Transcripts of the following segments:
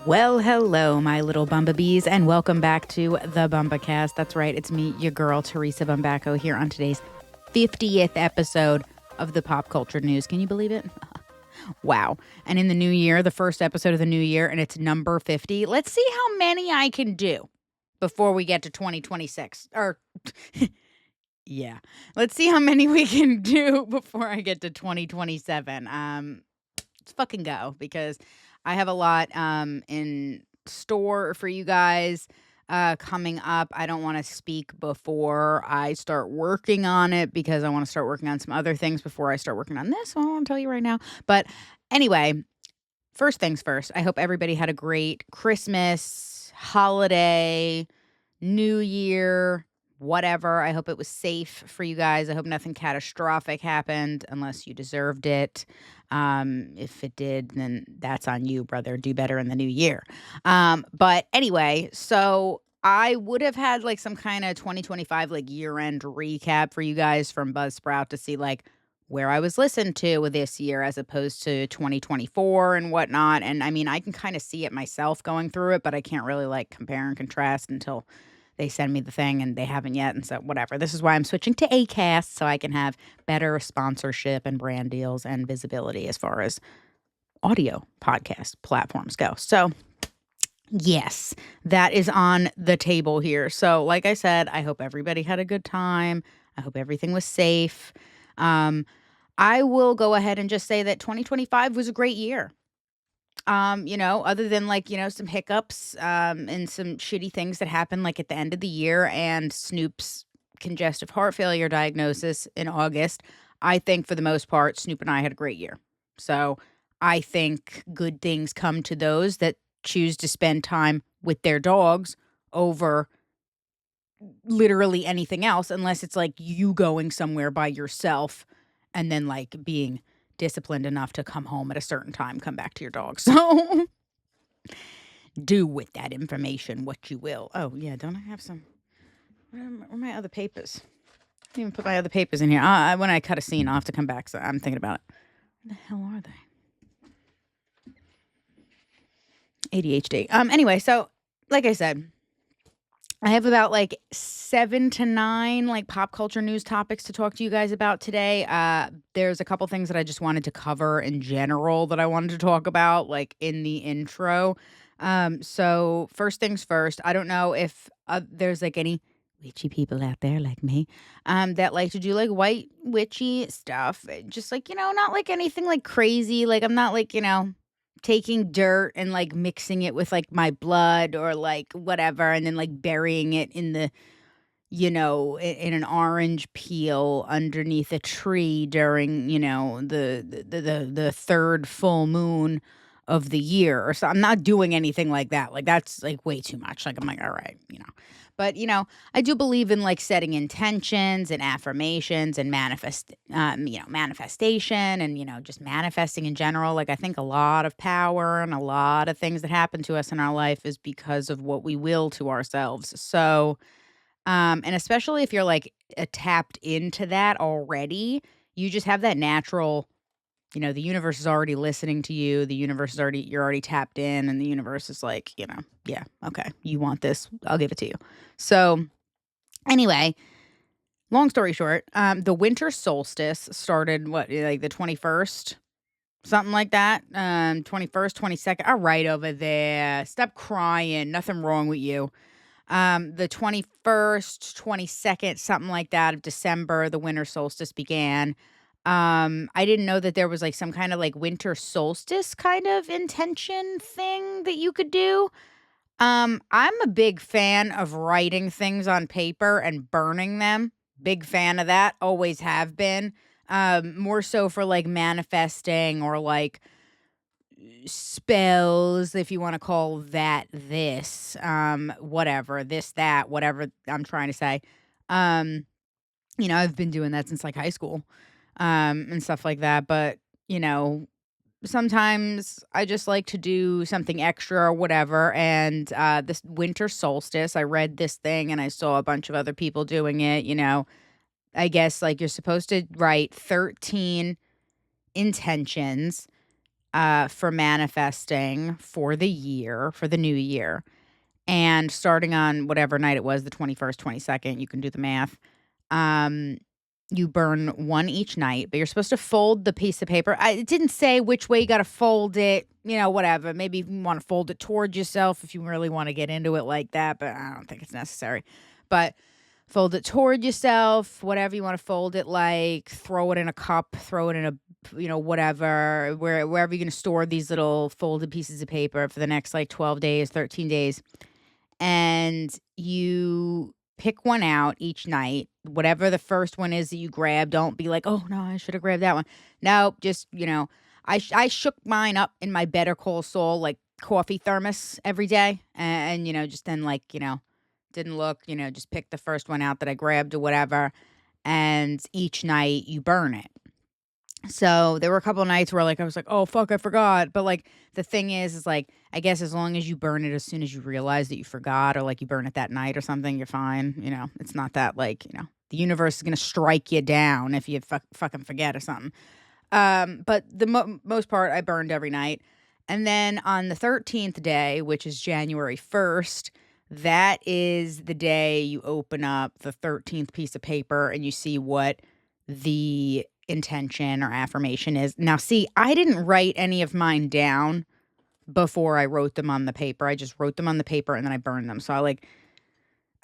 Well, hello, my little Bumbabees, and welcome back to the Bumba.cast. That's right, it's me, your girl, Teresa Bumbaco, here on today's 50th episode of the Pop Culture News. Can you believe it? Wow. And in the new year, the first episode of the new year, and it's number 50. Let's see how many I can do before we get to 2026. Or, yeah. Let's see how many we can do before I get to 2027. Let's fucking go, because I have a lot in store for you guys coming up. I don't want to speak before I start working on it, because I want to start working on some other things before I start working on this. So I won't tell you right now. But anyway, first things first, I hope everybody had a great Christmas, holiday, New Year, whatever. I hope it was safe for you guys. I hope nothing catastrophic happened unless you deserved it. If it did, then that's on you, brother. Do better in the new year. But anyway, so I would have had like some kind of 2025 like year-end recap for you guys from Buzzsprout to see like where I was listened to this year as opposed to 2024 and whatnot. And I mean, I can kind of see it myself going through it, but I can't really like compare and contrast until they send me the thing, and they haven't yet. And so whatever. This is why I'm switching to Acast, so I can have better sponsorship and brand deals and visibility as far as audio podcast platforms go. So yes, that is on the table here. So like I said, I hope everybody had a good time. I hope everything was safe. I will go ahead and just say that 2025 was a great year. Other than like, some hiccups, and some shitty things that happened like at the end of the year and Snoop's congestive heart failure diagnosis in August, I think for the most part, Snoop and I had a great year. So I think good things come to those that choose to spend time with their dogs over literally anything else, unless it's like you going somewhere by yourself and then like being disciplined enough to come home at a certain time, come back to your dog. So do with that information what you will. Oh, yeah, don't I have some? Where are my other papers? I didn't even put my other papers in here. When I cut a scene, I'll have to come back, so I'm thinking about it. Where the hell are they? ADHD. Anyway, so like I said, I have about like 7 to 9 like pop culture news topics to talk to you guys about today. There's a couple things that I just wanted to cover in general that I wanted to talk about like in the intro. So first things first, I don't know if there's like any witchy people out there like me that like to do like white witchy stuff. Just like, not like anything like crazy. Like I'm not like, taking dirt and like mixing it with like my blood or like whatever, and then like burying it in the in an orange peel underneath a tree during the third full moon of the year or so. I'm not doing anything like that. Like that's like way too much. Like I'm like, all right, but I do believe in like setting intentions and affirmations and manifestation and just manifesting in general. Like I think a lot of power and a lot of things that happen to us in our life is because of what we will to ourselves. So and especially if you're like tapped into that already, you just have that natural, the universe is already listening to you. The universe is you're already tapped in, and the universe is like, yeah, okay, you want this, I'll give it to you. So anyway, long story short, the winter solstice started like the 21st, something like that. 21st, 22nd. All right, over there. Stop crying. Nothing wrong with you. The 21st, 22nd, something like that of December, the winter solstice began. I didn't know that there was like some kind of like winter solstice kind of intention thing that you could do. I'm a big fan of writing things on paper and burning them. Big fan of that. Always have been. More so for like manifesting or like spells, if you want to call that this, whatever, this, that, whatever I'm trying to say. I've been doing that since like high school, and stuff like that. But, sometimes I just like to do something extra or whatever. And this winter solstice, I read this thing and I saw a bunch of other people doing it. I guess like you're supposed to write 13 intentions for manifesting for the year, for the new year. And starting on whatever night it was, the 21st, 22nd, you can do the math. You burn one each night, but you're supposed to fold the piece of paper. It didn't say which way you got to fold it, whatever. Maybe you want to fold it towards yourself if you really want to get into it like that, but I don't think it's necessary. But fold it toward yourself, whatever you want to fold it like. Throw it in a cup, throw it in a, whatever, wherever you're going to store these little folded pieces of paper for the next 12 days, 13 days. And you pick one out each night, whatever the first one is that you grab. Don't be like, oh, no, I should have grabbed that one. No, just, I shook mine up in my Better Call Saul, coffee thermos every day. And just then, didn't look, just pick the first one out that I grabbed or whatever. And each night you burn it. So there were a couple of nights where I was like, oh, fuck, I forgot. But the thing is I guess as long as you burn it as soon as you realize that you forgot, or you burn it that night or something, you're fine. It's not that the universe is going to strike you down if you fucking forget or something. But the most part I burned every night. And then on the 13th day, which is January 1st, that is the day you open up the 13th piece of paper and you see what the intention or affirmation is. Now, see, I didn't write any of mine down before I wrote them on the paper. I just wrote them on the paper and then I burned them. So I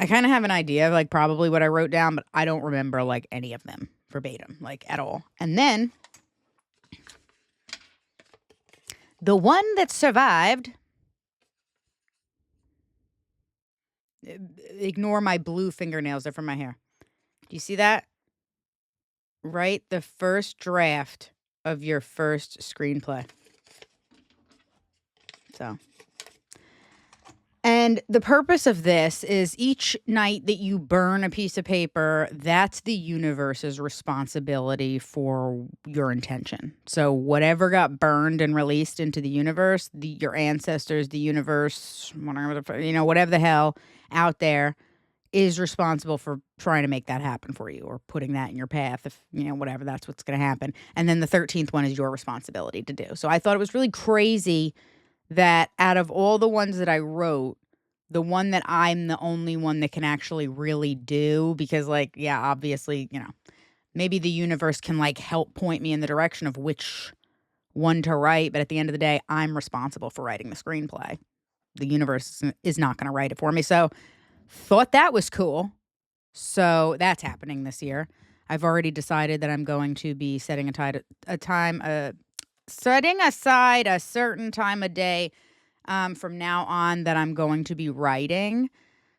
kind of have an idea of probably what I wrote down, but I don't remember any of them verbatim, at all. And then the one that survived, ignore my blue fingernails, they're from my hair. Do you see that? Write the first draft of your first screenplay. So, and the purpose of this is each night that you burn a piece of paper, that's the universe's responsibility for your intention. So whatever got burned and released into the universe, your ancestors, the universe, whatever the hell out there is responsible for trying to make that happen for you, or putting that in your path, if, whatever, that's what's going to happen. And then the 13th one is your responsibility to do. So I thought it was really crazy that out of all the ones that I wrote, the one that I'm the only one that can actually really do, because obviously, maybe the universe can help point me in the direction of which one to write. But at the end of the day, I'm responsible for writing the screenplay. The universe is not going to write it for me. So thought that was cool. So that's happening this year. I've already decided that I'm going to be setting aside a certain time of day from now on that I'm going to be writing.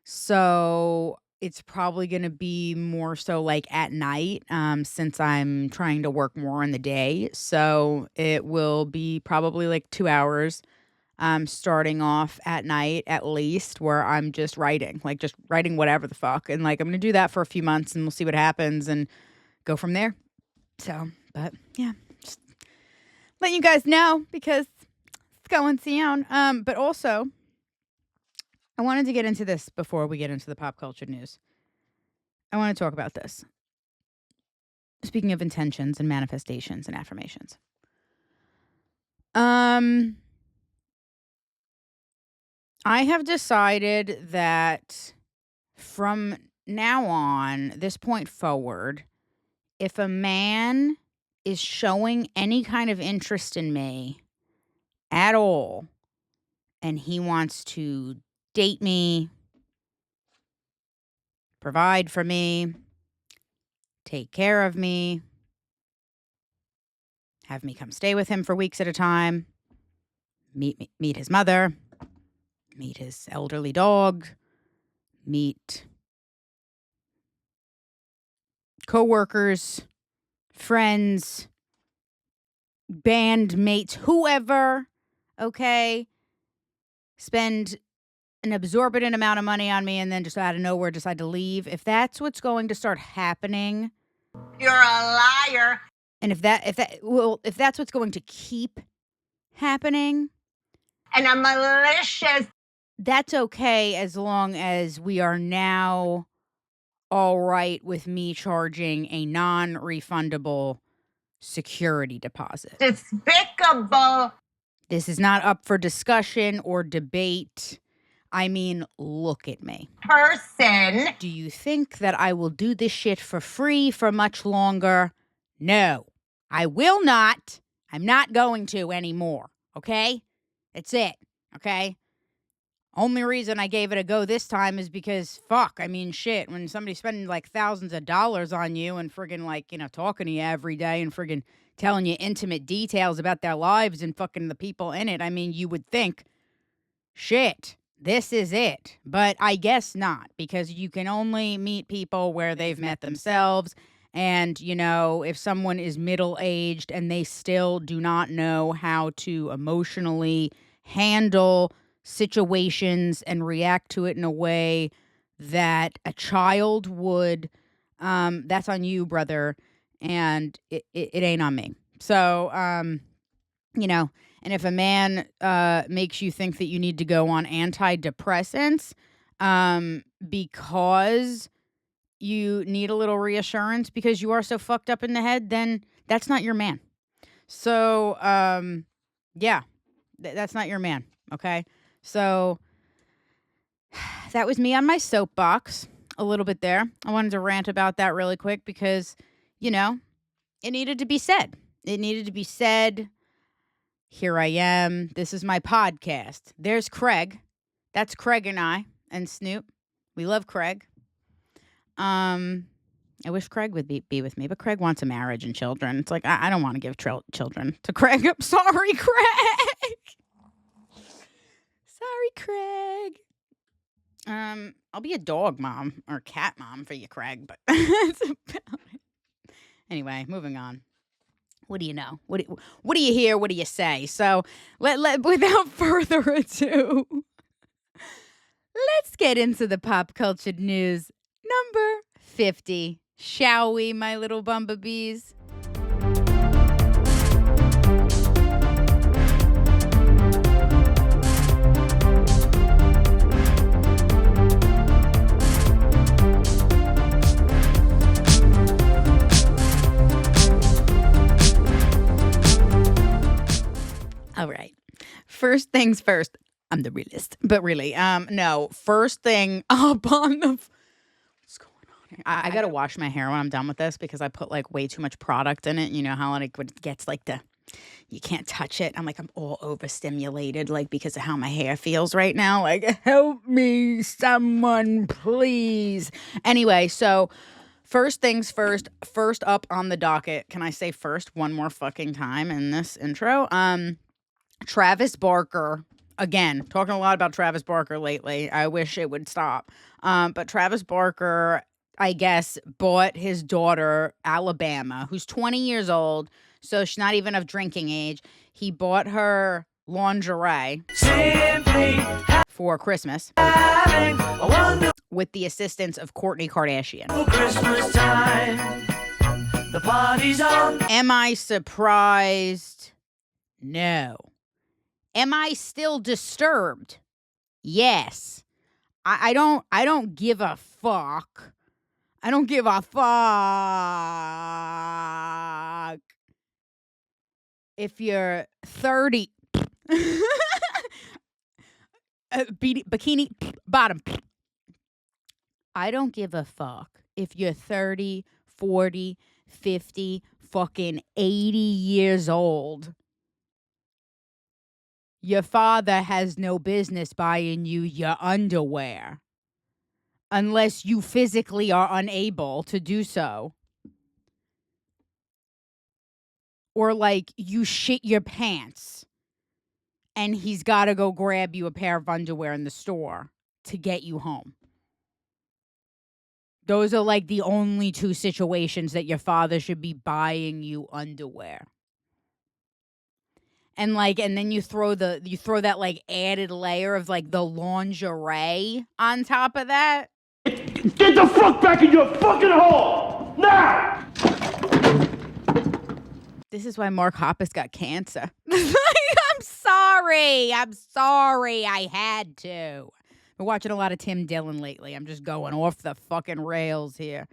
So it's probably going to be more so at night, since I'm trying to work more in the day. So it will be probably 2 hours. Starting off at night, at least, where I'm just writing, just writing whatever the fuck. And I'm going to do that for a few months and we'll see what happens and go from there. So, but yeah, just letting you guys know because it's going down. But also, I wanted to get into this before we get into the pop culture news. I want to talk about this. Speaking of intentions and manifestations and affirmations. I have decided that from now on, this point forward, if a man is showing any kind of interest in me at all, and he wants to date me, provide for me, take care of me, have me come stay with him for weeks at a time, meet his mother, meet his elderly dog, meet coworkers, friends, bandmates, whoever, okay? Spend an exorbitant amount of money on me and then just out of nowhere decide to leave. If that's what's going to start happening, you're a liar. And if that's what's going to keep happening, and I'm malicious, that's okay as long as we are now all right with me charging a non-refundable security deposit. Despicable. This is not up for discussion or debate. I mean, look at me. Person. Do you think that I will do this shit for free for much longer? No, I will not. I'm not going to anymore. Okay? That's it. Okay? Only reason I gave it a go this time is because, fuck, I mean, shit, when somebody's spending like thousands of dollars on you and friggin' like, talking to you every day and friggin' telling you intimate details about their lives and fucking the people in it, I mean, you would think, shit, this is it. But I guess not, because you can only meet people where they've met themselves. And, if someone is middle-aged and they still do not know how to emotionally handle situations and react to it in a way that a child would, that's on you, brother, and it ain't on me. So, and if a man makes you think that you need to go on antidepressants because you need a little reassurance because you are so fucked up in the head, then that's not your man. So, yeah, that's not your man, okay? So that was me on my soapbox a little bit there. I wanted to rant about that really quick because, it needed to be said. It needed to be said. Here I am. This is my podcast. There's Craig. That's Craig and I and Snoop. We love Craig. I wish Craig would be with me, but Craig wants a marriage and children. It's like, I don't want to give children to Craig. I'm sorry, Craig. Sorry, Craig. I'll be a dog mom or cat mom for you, Craig, but that's about it. Anyway, moving on. What do you know? What do you hear? What do you say? So without further ado, let's get into the pop culture news number 50. Shall we, my little Bumbabees? All right. First things first. I'm the realist, but really, no. First thing up on the. What's going on here? I gotta wash my hair when I'm done with this because I put like way too much product in it. You know how like when it gets like you can't touch it. I'm all overstimulated, like because of how my hair feels right now. Like, help me, someone, please. Anyway, so first things first. First up on the docket. Can I say first one more fucking time in this intro? Travis Barker, again, talking a lot about Travis Barker lately. I wish it would stop. But Travis Barker, I guess, bought his daughter, Alabama, who's 20 years old, so she's not even of drinking age. He bought her lingerie for Christmas with the assistance of Kourtney Kardashian. Christmas time, the party's on. Am I surprised? No. Am I still disturbed? Yes. I don't give a fuck. I don't give a fuck if you're 30. Bikini bottom. I don't give a fuck if you're 30, 40, 50, fucking 80 years old. Your father has no business buying you your underwear unless you physically are unable to do so. Or like you shit your pants and he's got to go grab you a pair of underwear in the store to get you home. Those are like the only two situations that your father should be buying you underwear. And then you throw that like added layer of like the lingerie on top of that. Get the fuck back in your fucking hole now! This is why Mark Hoppus got cancer. I'm sorry. I had to. Been watching a lot of Tim Dillon lately. I'm just going off the fucking rails here.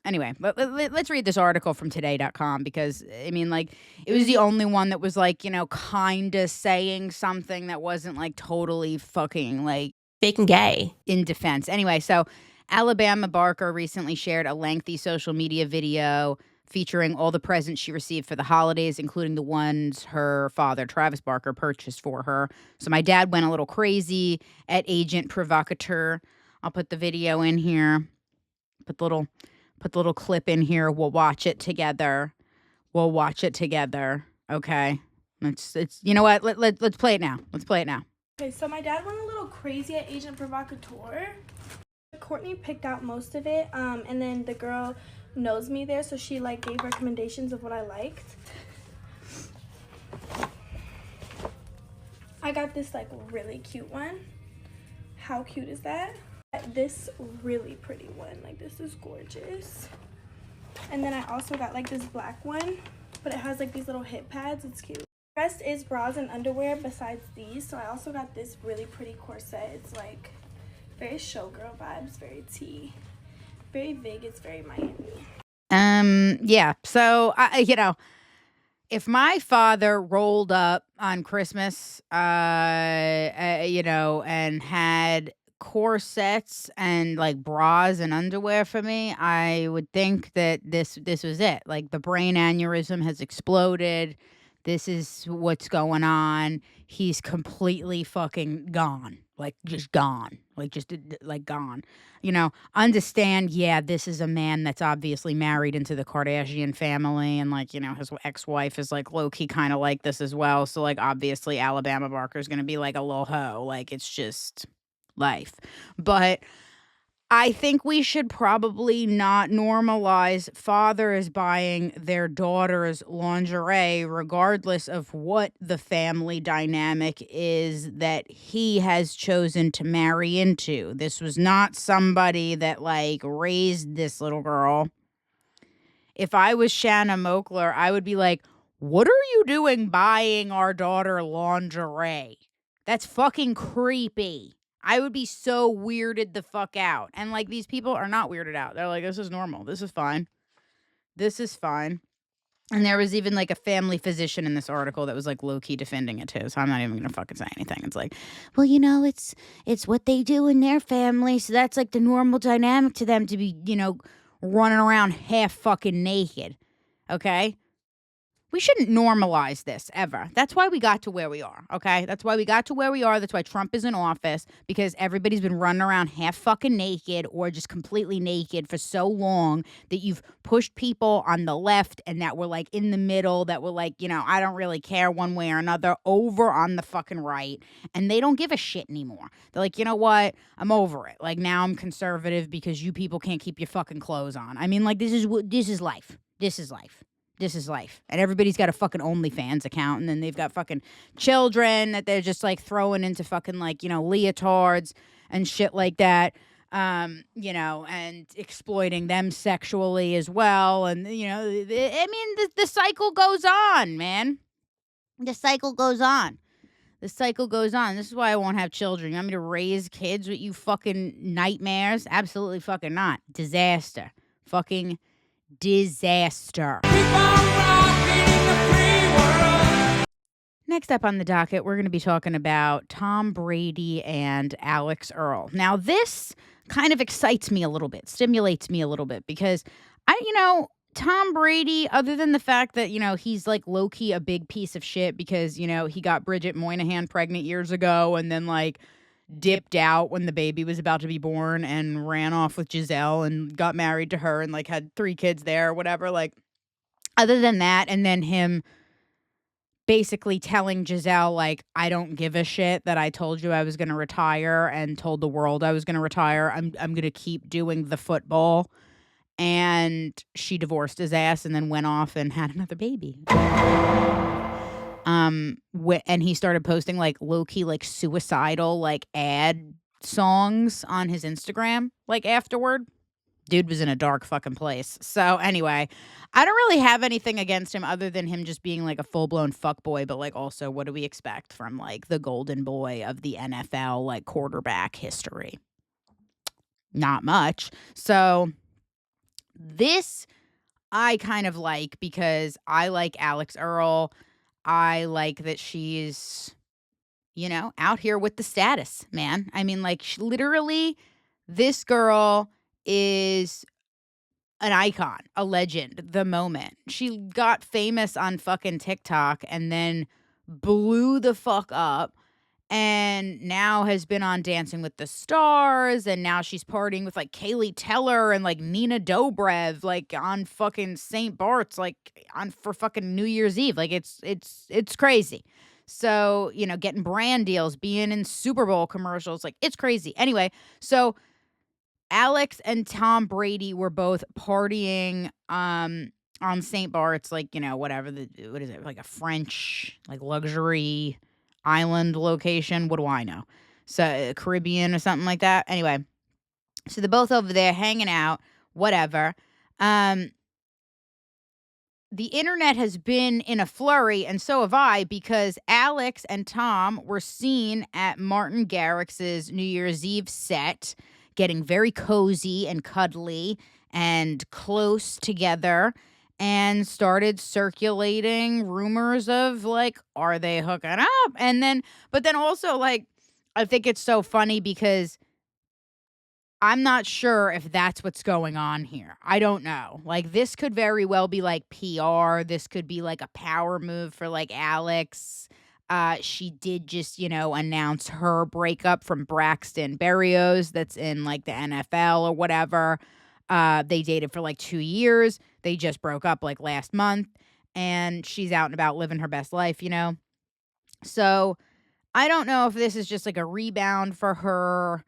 Anyway, let's read this article from today.com because, I mean, like, it was the only one that was, like, kind of saying something that wasn't, like, totally fucking, like, fake and gay in defense. Anyway, so Alabama Barker recently shared a lengthy social media video featuring all the presents she received for the holidays, including the ones her father, Travis Barker, purchased for her. So my dad went a little crazy at Agent Provocateur. I'll put the video in here. Put the little clip in here. We'll watch it together. Okay. It's you know what? Let's play it now. Okay, so my dad went a little crazy at Agent Provocateur. Courtney picked out most of it, and then the girl knows me there, so she like gave recommendations of what I liked. I got this like really cute one. How cute is that? This really pretty one, like this is gorgeous. And then I also got like this black one, but it has like these little hip pads. It's cute. The rest is bras and underwear besides these. So I also got this really pretty corset. It's like very showgirl vibes, very tea, very Vegas, very Miami. Yeah. So if my father rolled up on Christmas, and had corsets and like bras and underwear for me, I would think that this was it. Like the brain aneurysm has exploded. This is what's going on. He's completely fucking gone. Like just gone. Like gone. Understand, yeah, this is a man that's obviously married into the Kardashian family, and like, his ex-wife is like low-key kind of like this as well. So like obviously Alabama Barker's gonna be like a little hoe. Like it's just life. But I think we should probably not normalize fathers buying their daughters lingerie regardless of what the family dynamic is that he has chosen to marry into. This was not somebody that like raised this little girl. If I was Shanna Mokler, I would be like, what are you doing buying our daughter lingerie? That's fucking creepy. I would be so weirded the fuck out. And, like, these people are not weirded out. They're like, this is normal. This is fine. And there was even, like, a family physician in this article that was, like, low-key defending it, too. So I'm not even going to fucking say anything. It's like, well, it's what they do in their family. So that's, like, the normal dynamic to them to be, running around half fucking naked. Okay? We shouldn't normalize this ever. That's why we got to where we are, okay? That's why we got to where we are. That's why Trump is in office, because everybody's been running around half fucking naked or just completely naked for so long that you've pushed people on the left and that were like in the middle, that were like, I don't really care one way or another, over on the fucking right. And they don't give a shit anymore. They're like, you know what? I'm over it. Like now I'm conservative because you people can't keep your fucking clothes on. I mean, like this is life. This is life. And everybody's got a fucking OnlyFans account. And then they've got fucking children that they're just like throwing into fucking like, leotards and shit like that. And exploiting them sexually as well. And, the cycle goes on, man. The cycle goes on. This is why I won't have children. You want me to raise kids with you fucking nightmares? Absolutely fucking not. Disaster. Fucking disaster. Next up on the docket, we're going to be talking about Tom Brady and ALIX Earle. Now, this kind of excites me a little bit, stimulates me a little bit, because Tom Brady, other than the fact that, he's like low-key a big piece of shit because, he got Bridget Moynihan pregnant years ago and then like dipped out when the baby was about to be born and ran off with Giselle and got married to her and like had 3 kids there or whatever. Like, other than that, and then him basically telling Giselle, like, I don't give a shit that I told you I was going to retire and told the world I was going to retire. I'm going to keep doing the football. And she divorced his ass and then went off and had another baby. And he started posting like low-key like suicidal like ad songs on his Instagram like afterward. Dude was in a dark fucking place. So anyway, I don't really have anything against him other than him just being like a full-blown fuckboy, but like also what do we expect from like the golden boy of the NFL like quarterback history? Not much. So This I kind of like because I like Alex Earle. I like that she's, out here with the status, man. I mean, like, literally, this girl is an icon, a legend, the moment. She got famous on fucking TikTok and then blew the fuck up and now has been on Dancing with the Stars, and now she's partying with like Kaylee Teller and like Nina Dobrev, like on fucking St. Bart's, like on for fucking New Year's Eve. Like it's crazy. So, getting brand deals, being in Super Bowl commercials, like it's crazy. Anyway, so Alex and Tom Brady were both partying on St. Bart's, like, whatever what is it, like a French like luxury island location. What do I know? So Caribbean or something like that. Anyway, so they're both over there hanging out, whatever. The internet has been in a flurry, and so have I, because Alex and Tom were seen at Martin Garrix's New Year's Eve set, getting very cozy and cuddly and close together, and started circulating rumors of, like, are they hooking up? But then also, like, I think it's so funny because I'm not sure if that's what's going on here. I don't know. Like, this could very well be like PR. This could be like a power move for like Alex. She did just, announce her breakup from Braxton Berrios that's in like the NFL or whatever. They dated for like 2 years. They just broke up like last month, and she's out and about living her best life, So I don't know if this is just like a rebound for her,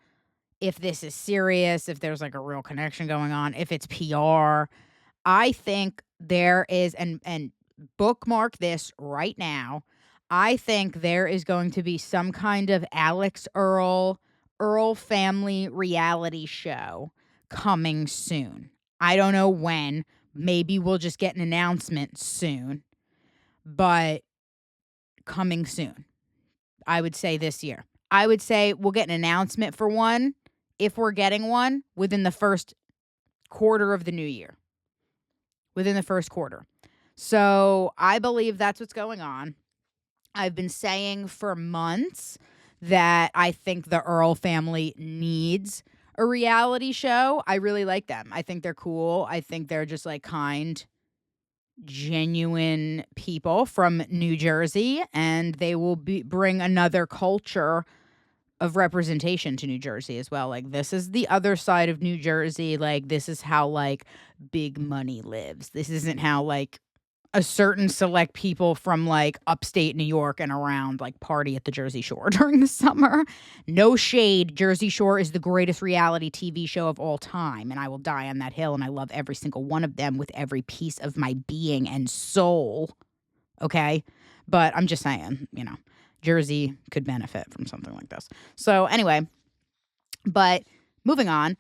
if this is serious, if there's like a real connection going on, if it's PR. I think there is, and bookmark this right now, I think there is going to be some kind of Alex Earle family reality show coming soon. I don't know when. Maybe we'll just get an announcement soon, but coming soon. I would say this year. I would say we'll get an announcement for one, if we're getting one, within the first quarter of the new year. Within the first quarter. So I believe that's what's going on. I've been saying for months that I think the Earle family needs a reality show. I really like them. I think they're cool. I think they're just like kind, genuine people from New Jersey, and they will bring another culture of representation to New Jersey as well. Like, this is the other side of New Jersey. Like, this is how like big money lives. This isn't how like a certain select people from like upstate New York and around like party at the Jersey Shore during the summer. No shade. Jersey Shore is the greatest reality TV show of all time, and I will die on that hill, and I love every single one of them with every piece of my being and soul. Okay? But I'm just saying, Jersey could benefit from something like this. So anyway, but moving on.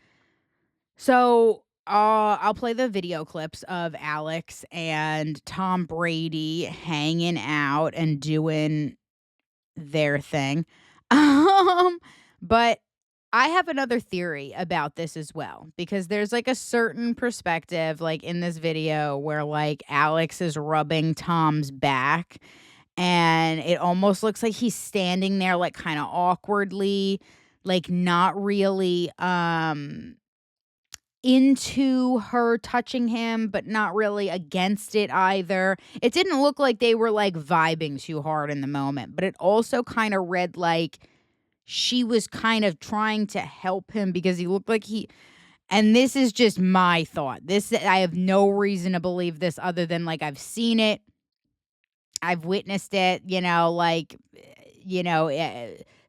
So I'll play the video clips of Alex and Tom Brady hanging out and doing their thing. But I have another theory about this as well, because there's like a certain perspective like in this video where like Alex is rubbing Tom's back, and it almost looks like he's standing there like kind of awkwardly, like not really into her touching him, but not really against it either. It didn't look like they were like vibing too hard in the moment, but it also kind of read like she was kind of trying to help him because he looked like and this is just my thought. I have no reason to believe this other than like I've seen it. I've witnessed it,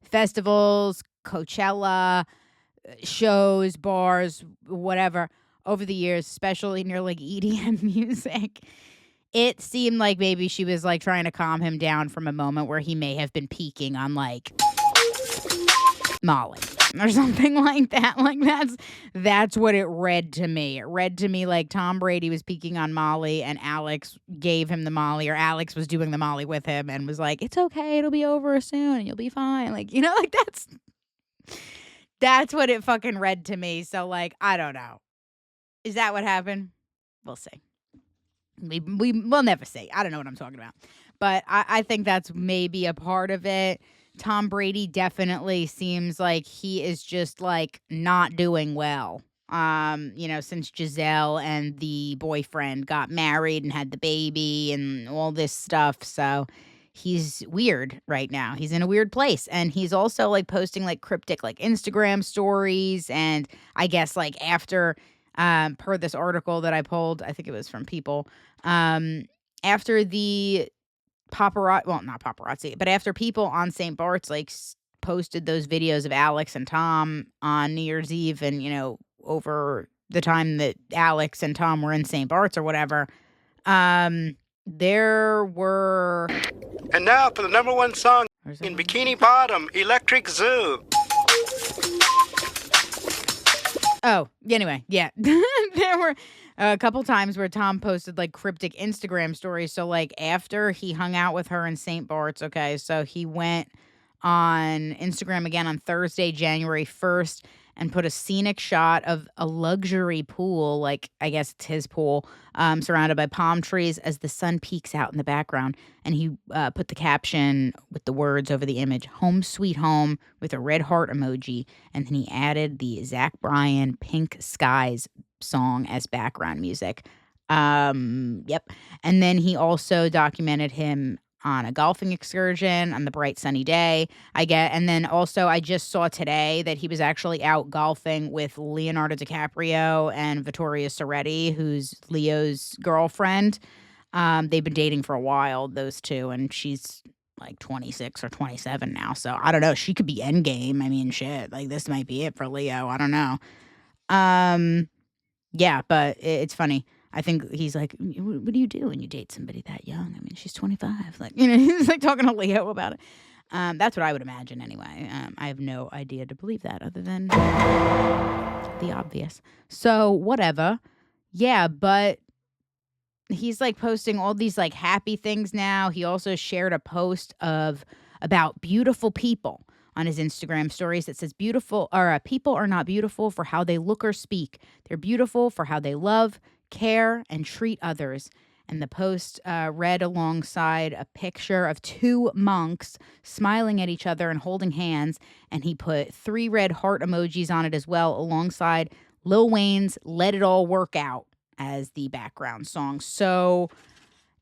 festivals, Coachella, shows, bars, whatever, over the years, especially near like EDM music. It seemed like maybe she was like trying to calm him down from a moment where he may have been peaking on like Molly or something like that. Like that's what it read to me. It read to me like Tom Brady was peaking on Molly and Alex gave him the Molly, or Alex was doing the Molly with him and was like, it's okay, it'll be over soon and you'll be fine. Like, like that's what it fucking read to me. So like, I don't know. Is that what happened? We'll see. We'll never see. I don't know what I'm talking about. But I think that's maybe a part of it. Tom Brady definitely seems like he is just like not doing well. Since Giselle and the boyfriend got married and had the baby and all this stuff. So he's weird right now. He's in a weird place. And he's also like posting like cryptic like Instagram stories. And I guess like after per this article that I pulled, I think it was from People, after the not paparazzi, but after People on St. Bart's like posted those videos of Alex and Tom on New Year's Eve and, over the time that Alex and Tom were in St. Bart's or whatever, there were... And now for the number one song in Bikini Bottom, Electric Zoo. Oh, anyway, yeah. There were a couple times where Tom posted like cryptic Instagram stories. So like after he hung out with her in St. Bart's, okay, so he went on Instagram again on Thursday, January 1st, and put a scenic shot of a luxury pool, like I guess it's his pool, surrounded by palm trees as the sun peeks out in the background. And he put the caption with the words over the image, "Home Sweet Home," with a red heart emoji. And then he added the Zach Bryan Pink Skies song as background music. Yep. And then he also documented him on a golfing excursion on the bright sunny day. And then also I just saw today that he was actually out golfing with Leonardo DiCaprio and Vittoria Soretti, who's Leo's girlfriend. They've been dating for a while, those two, and she's like 26 or 27 now. So I don't know. She could be endgame. I mean, shit. Like this might be it for Leo. I don't know. Yeah, but it's funny. I think he's like, what do you do when you date somebody that young? I mean, she's 25. Like, he's like talking to Leo about it. That's what I would imagine anyway. I have no idea to believe that other than the obvious. So whatever. Yeah, but he's like posting all these like happy things now. He also shared a post about beautiful people on his Instagram stories that says people are not beautiful for how they look or speak. They're beautiful for how they love, care, and treat others. And the post read alongside a picture of two monks smiling at each other and holding hands. And he put 3 red heart emojis on it as well, alongside Lil Wayne's "Let It All Work Out" as the background song. So,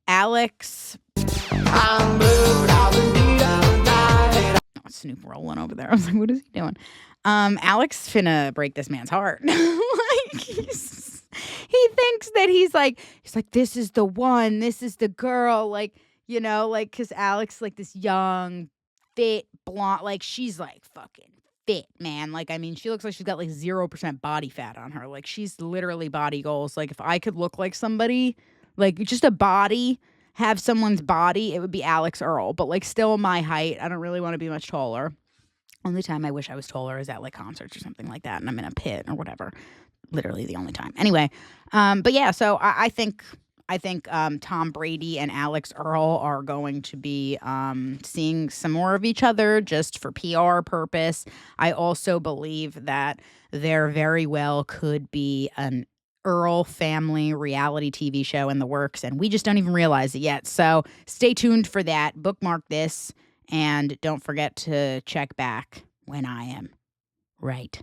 Alex... Snoop rolling over there. I was like, what is he doing? Alex finna break this man's heart. Like, he thinks that he's like, this is the one, this is the girl, like, because Alex, like, this young, fit, blonde, like, she's like fucking fit, man. Like, I mean, she looks like she's got like 0% body fat on her. Like, she's literally body goals. Like, if I could look like somebody, like, just a body, have someone's body, it would be Alex Earle, but like still my height. I don't really want to be much taller. Only time I wish I was taller is at like concerts or something like that, and I'm in a pit or whatever. Literally the only time. Anyway, but yeah, so I think Tom Brady and Alex Earle are going to be seeing some more of each other just for PR purpose. I also believe that there very well could be an Earle family reality TV show in the works, and we just don't even realize it yet. So stay tuned for that. Bookmark this, and don't forget to check back when I am right.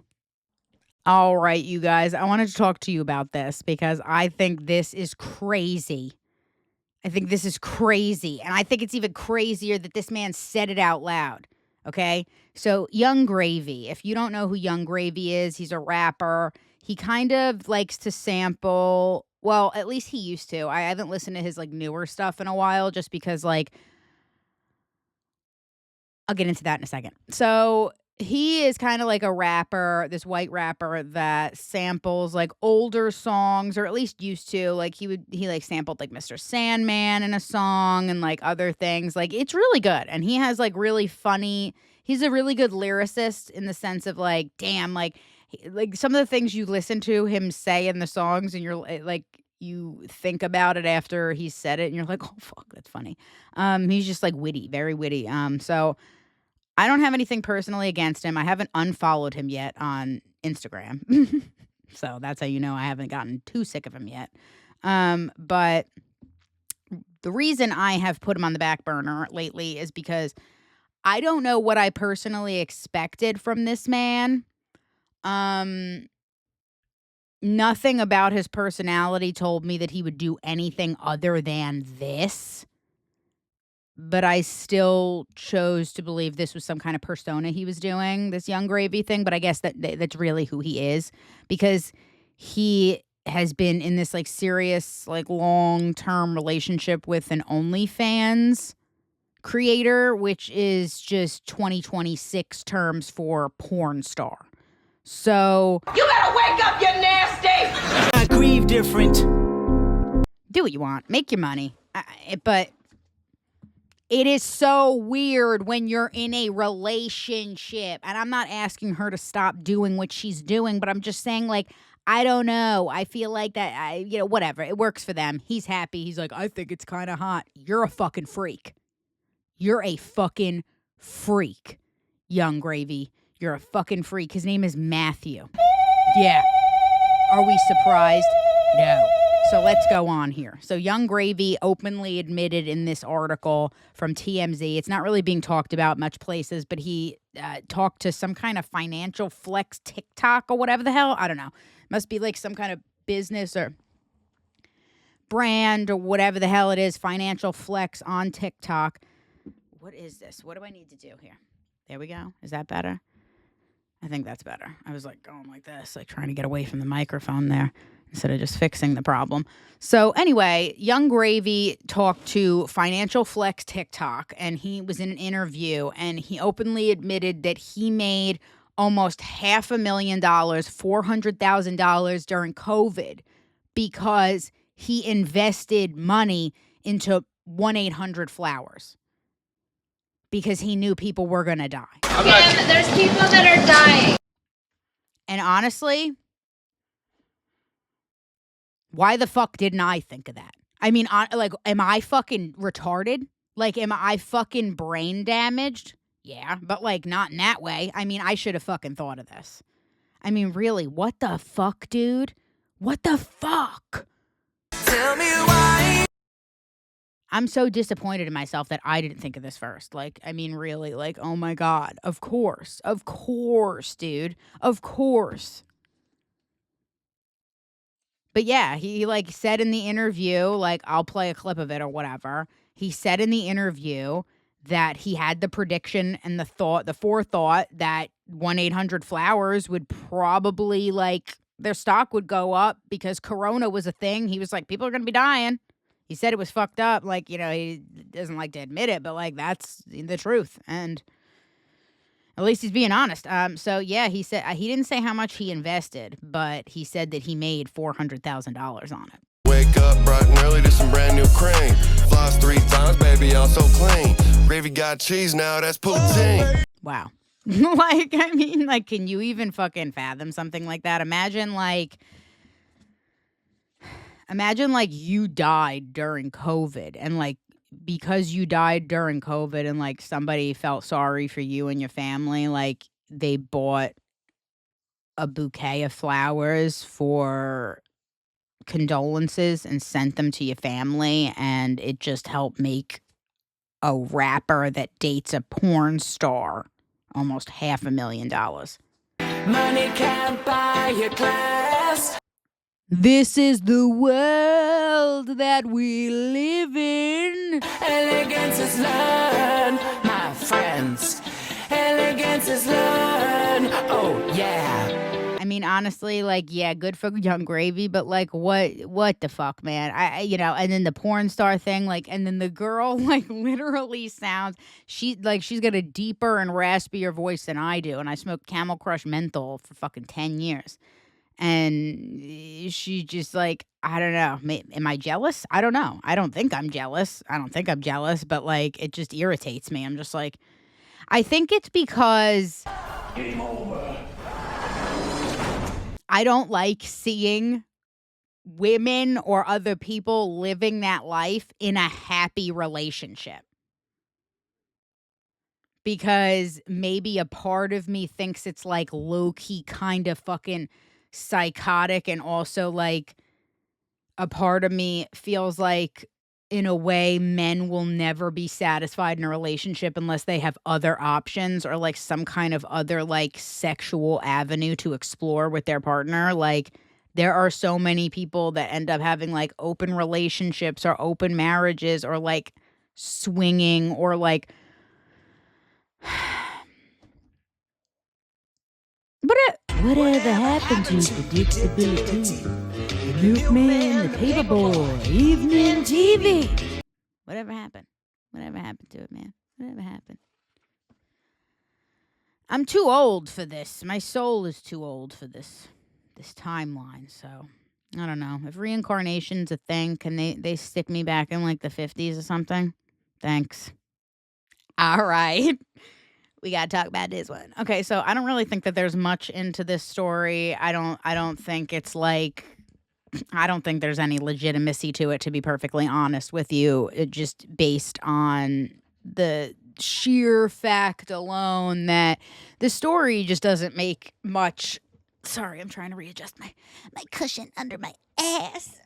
All right, you guys, I wanted to talk to you about this because I think this is crazy. And I think it's even crazier that this man said it out loud. Okay? So, Young Gravy. If you don't know who Young Gravy is, he's a rapper. He kind of likes to sample, well, at least he used to. I haven't listened to his like newer stuff in a while just because like I'll get into that in a second. So he is kind of like a rapper, this white rapper that samples like older songs, or at least used to. Like he like sampled like Mr. Sandman in a song and like other things. Like it's really good. And he has like really funny, he's a really good lyricist in the sense of like, damn, like some of the things you listen to him say in the songs and you're like, you think about it after he said it and you're like, oh fuck, that's funny. He's just like witty, very witty. So I don't have anything personally against him. I haven't unfollowed him yet on Instagram. So that's how you know I haven't gotten too sick of him yet. But the reason I have put him on the back burner lately is because I don't know what I personally expected from this man. Nothing about his personality told me that he would do anything other than this. But I still chose to believe this was some kind of persona he was doing, this Young Gravy thing. But I guess that's really who he is, because he has been in this like serious, like long-term relationship with an OnlyFans creator, which is just 2026 terms for porn star. So You better wake up, you nasty! I grieve different. do what you want, make your money. But it is so weird when you're in a relationship. And I'm not asking her to stop doing what she's doing, but I'm just saying, like, I don't know. I feel like that, whatever. It works for them. He's happy. He's like, I think it's kind of hot. You're a fucking freak. You're a fucking freak, Young Gravy. You're a fucking freak. His name is Matthew. Yeah. Are we surprised? No. So let's go on here. So Young Gravy openly admitted in this article from TMZ, it's not really being talked about much places, but he talked to some kind of financial flex TikTok or whatever the hell. I don't know. Must be like some kind of business or brand or whatever the hell it is. Financial flex on TikTok. What is this? What do I need to do here? There we go. Is that better? I think that's better. I was like going like this, like trying to get away from the microphone there instead of just fixing the problem. So anyway, Young Gravy talked to Financial Flex TikTok, and he was in an interview, and he openly admitted that he made almost $500,000, $400,000 during COVID because he invested money into 1-800-Flowers because he knew people were going to die. Kim, there's people that are dying. And honestly, why the fuck didn't I think of that? I mean, like, am I fucking retarded? Like, am I fucking brain damaged? Yeah, but like not in that way. I mean, I should have fucking thought of this. I mean, really, what the fuck, dude? What the fuck? Tell me why. I'm so disappointed in myself that I didn't think of this first. Like, I mean, really, like, oh my God. Of course, dude. Of course. But yeah, he like said in the interview, like, I'll play a clip of it or whatever. He said in the interview that he had the prediction and the forethought that 1-800-Flowers would probably, like, their stock would go up because Corona was a thing. He was like, people are going to be dying. He said it was fucked up. Like, he doesn't like to admit it, but like, that's the truth. And at least he's being honest. So yeah, he said, he didn't say how much he invested, but he said that he made $400,000 on it. Wake up bright and early to some brand new cream. Floss 3 times, baby, I'm so clean. Gravy got cheese now, that's poutine. Wow. Like, I mean, like, can you even fucking fathom something like that? Imagine you died during COVID, and like, because you died during COVID and like somebody felt sorry for you and your family, like they bought a bouquet of flowers for condolences and sent them to your family, and it just helped make a rapper that dates a porn star almost $500,000. Money can't buy your class. This is the world that we live in. Elegance is learned, my friends. Elegance is learned. Oh, yeah. I mean, honestly, like, yeah, good for Young Gravy, but like, what the fuck, man? And then the porn star thing, like, and then the girl, like, literally sounds, she's got a deeper and raspier voice than I do, and I smoked Camel Crush menthol for fucking 10 years. And she just like, I don't know. Am I jealous? I don't know. I don't think I'm jealous. But like, it just irritates me. I'm just like, I think it's because Game over. I don't like seeing women or other people living that life in a happy relationship. Because maybe a part of me thinks it's like low-key kind of fucking psychotic, and also like a part of me feels like in a way men will never be satisfied in a relationship unless they have other options or like some kind of other like sexual avenue to explore with their partner. Like there are so many people that end up having like open relationships or open marriages or like swinging or like whatever happened to predictability? The milkman, the paperboy, evening TV. Whatever happened? Whatever happened to it, man? Whatever happened? I'm too old for this. My soul is too old for this timeline. So I don't know. If reincarnation's a thing, can they stick me back in like the 50s or something? Thanks. All right. We got to talk about this one. Okay, so I don't really think that there's much into this story. I don't think it's like, I don't think there's any legitimacy to it, to be perfectly honest with you. It just based on the sheer fact alone that the story just doesn't make much. Sorry, I'm trying to readjust my cushion under my ass.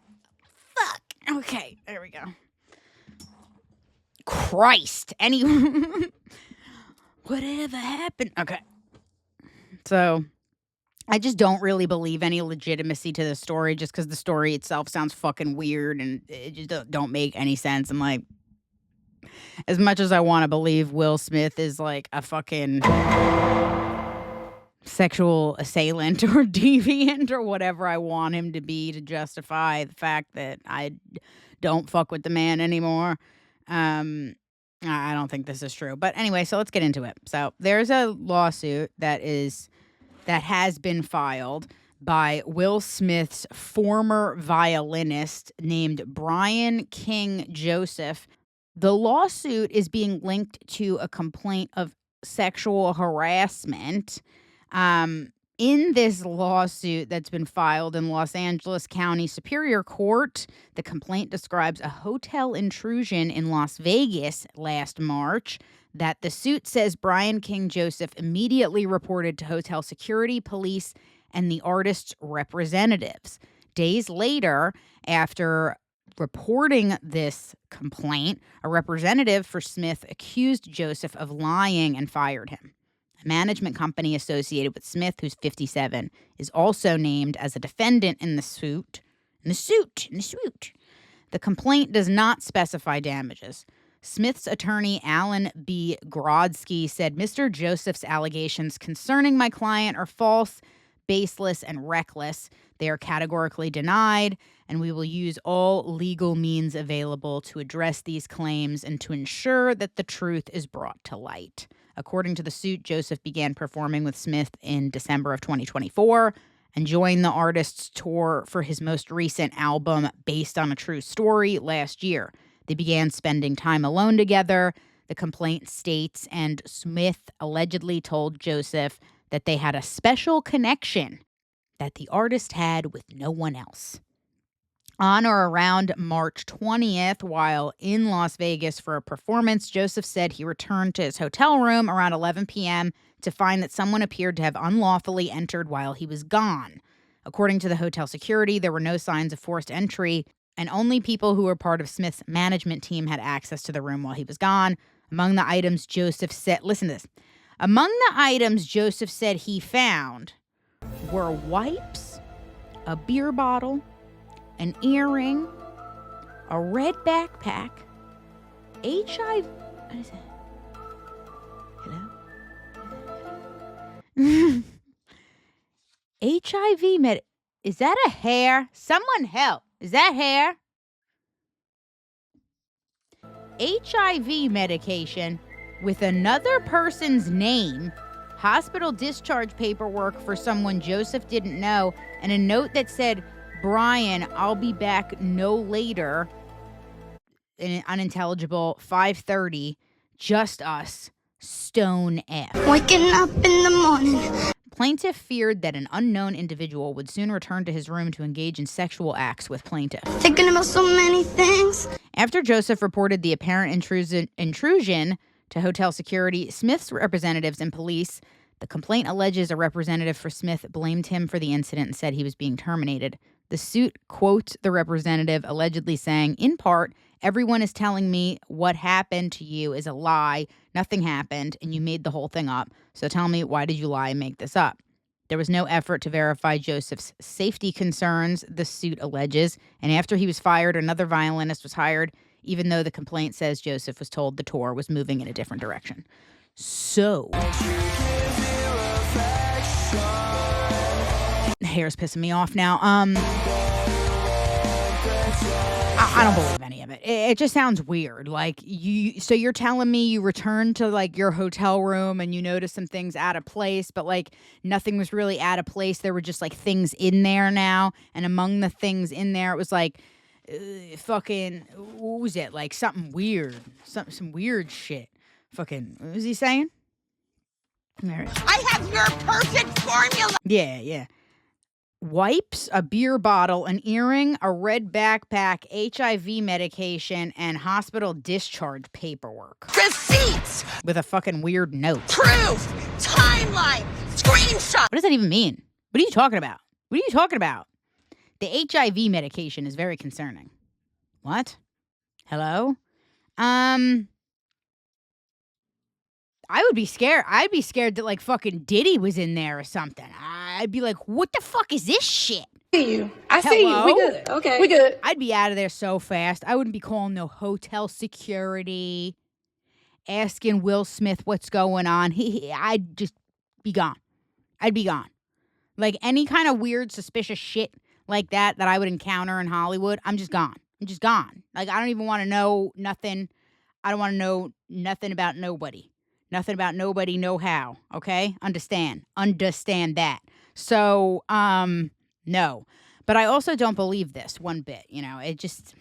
Fuck. Okay, there we go. Christ. Anyway. Whatever happened? Okay. So I just don't really believe any legitimacy to the story just because the story itself sounds fucking weird and it just don't make any sense. I'm like, as much as I want to believe Will Smith is like a fucking sexual assailant or deviant or whatever I want him to be to justify the fact that I don't fuck with the man anymore, I don't think this is true. But anyway, so let's get into it. So there's a lawsuit that has been filed by Will Smith's former violinist named Brian King Joseph. The lawsuit is being linked to a complaint of sexual harassment. In this lawsuit that's been filed in Los Angeles County Superior Court, the complaint describes a hotel intrusion in Las Vegas last March that the suit says Brian King Joseph immediately reported to hotel security, police, and the artist's representatives. Days later, after reporting this complaint, a representative for Smith accused Joseph of lying and fired him. Management company associated with Smith, who's 57, is also named as a defendant in the suit. The complaint does not specify damages. Smith's attorney, Alan B. Grodsky, said Mr. Joseph's allegations concerning my client are false, baseless, and reckless. They are categorically denied, and we will use all legal means available to address these claims and to ensure that the truth is brought to light. According to the suit, Joseph began performing with Smith in December of 2024 and joined the artist's tour for his most recent album, Based on a True Story, last year. They began spending time alone together, the complaint states, and Smith allegedly told Joseph that they had a special connection that the artist had with no one else. On or around March 20th, while in Las Vegas for a performance, Joseph said he returned to his hotel room around 11 p.m. to find that someone appeared to have unlawfully entered while he was gone. According to the hotel security, there were no signs of forced entry, and only people who were part of Smith's management team had access to the room while he was gone. Among the items Joseph said, listen to this. Among the items Joseph said he found were wipes, a beer bottle, an earring, a red backpack, HIV. What is that? Hello? HIV med. Is that a hair? Someone help. Is that hair? HIV medication with another person's name, hospital discharge paperwork for someone Joseph didn't know, and a note that said, Brian, I'll be back no later, in unintelligible, 5:30, just us, Stone F. Waking up in the morning. Plaintiff feared that an unknown individual would soon return to his room to engage in sexual acts with plaintiff. Thinking about so many things. After Joseph reported the apparent intrusion to hotel security, Smith's representatives and police The complaint alleges a representative for Smith blamed him for the incident and said he was being terminated. The suit quotes the representative allegedly saying, in part, everyone is telling me what happened to you is a lie. Nothing happened, and you made the whole thing up. So tell me, why did you lie and make this up? There was no effort to verify Joseph's safety concerns, the suit alleges. And after he was fired, another violinist was hired, even though the complaint says Joseph was told the tour was moving in a different direction. So, hair's pissing me off now. I don't believe any of it. It just sounds weird. Like, so you're telling me you returned to, like, your hotel room and you noticed some things out of place, but, like, nothing was really out of place. There were just, like, things in there now. And among the things in there, it was, like, fucking, what was it? Like, something weird. Some weird shit. Fucking, what was he saying? There it is. I have your perfect formula. Yeah. Wipes, a beer bottle, an earring, a red backpack, HIV medication, and hospital discharge paperwork. Receipts. With a fucking weird note. Proof. Timeline. Screenshot. What does that even mean? What are you talking about? The HIV medication is very concerning. What? Hello? I would be scared. I'd be scared that, like, fucking Diddy was in there or something. I'd be like, what the fuck is this shit? I see you. We good. Okay. We good. I'd be out of there so fast. I wouldn't be calling no hotel security, asking Will Smith what's going on. I'd just be gone. I'd be gone. Like, any kind of weird, suspicious shit like that I would encounter in Hollywood, I'm just gone. Like, I don't even want to know nothing. I don't want to know nothing about nobody. Nothing about nobody, no how, okay? Understand that. So, no. But I also don't believe this one bit, it just,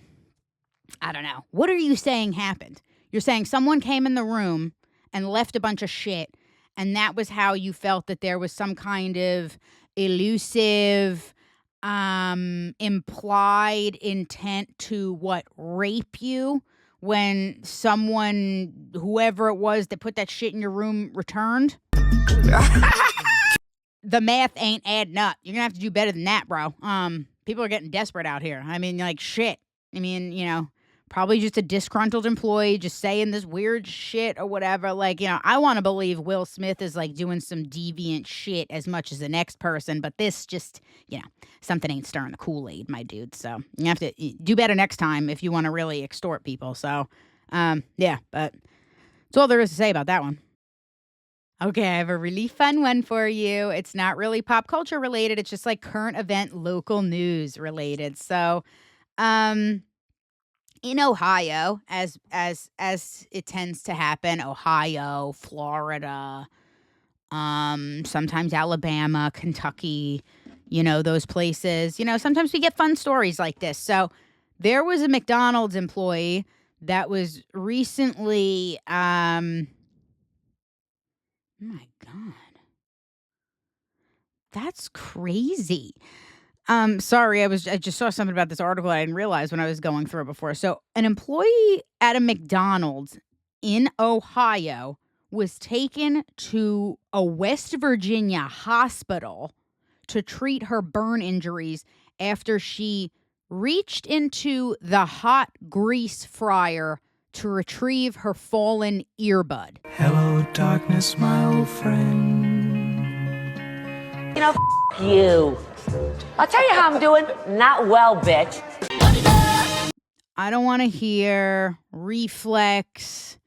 I don't know. What are you saying happened? You're saying someone came in the room and left a bunch of shit, and that was how you felt that there was some kind of elusive, implied intent to, rape you? When someone, whoever it was that put that shit in your room, returned? The math ain't adding up. You're going to have to do better than that, bro. People are getting desperate out here. I mean, like, shit. I mean, probably just a disgruntled employee just saying this weird shit or whatever. Like, I want to believe Will Smith is, like, doing some deviant shit as much as the next person. But this just, something ain't stirring the Kool-Aid, my dude. So you have to do better next time if you want to really extort people. So, yeah, but that's all there is to say about that one. Okay, I have a really fun one for you. It's not really pop culture related. It's just like current event, local news related. So, in Ohio, as it tends to happen, Ohio, Florida, sometimes Alabama, Kentucky, those places, sometimes we get fun stories like this. So there was a McDonald's employee that was recently, oh my God, that's crazy. Sorry, I just saw something about this article I didn't realize when I was going through it before. So an employee at a McDonald's in Ohio was taken to a West Virginia hospital to treat her burn injuries after she reached into the hot grease fryer to retrieve her fallen earbud. Hello, darkness, my old friend. You. I'll tell you how I'm doing. Not well, bitch. I don't want to hear reflex.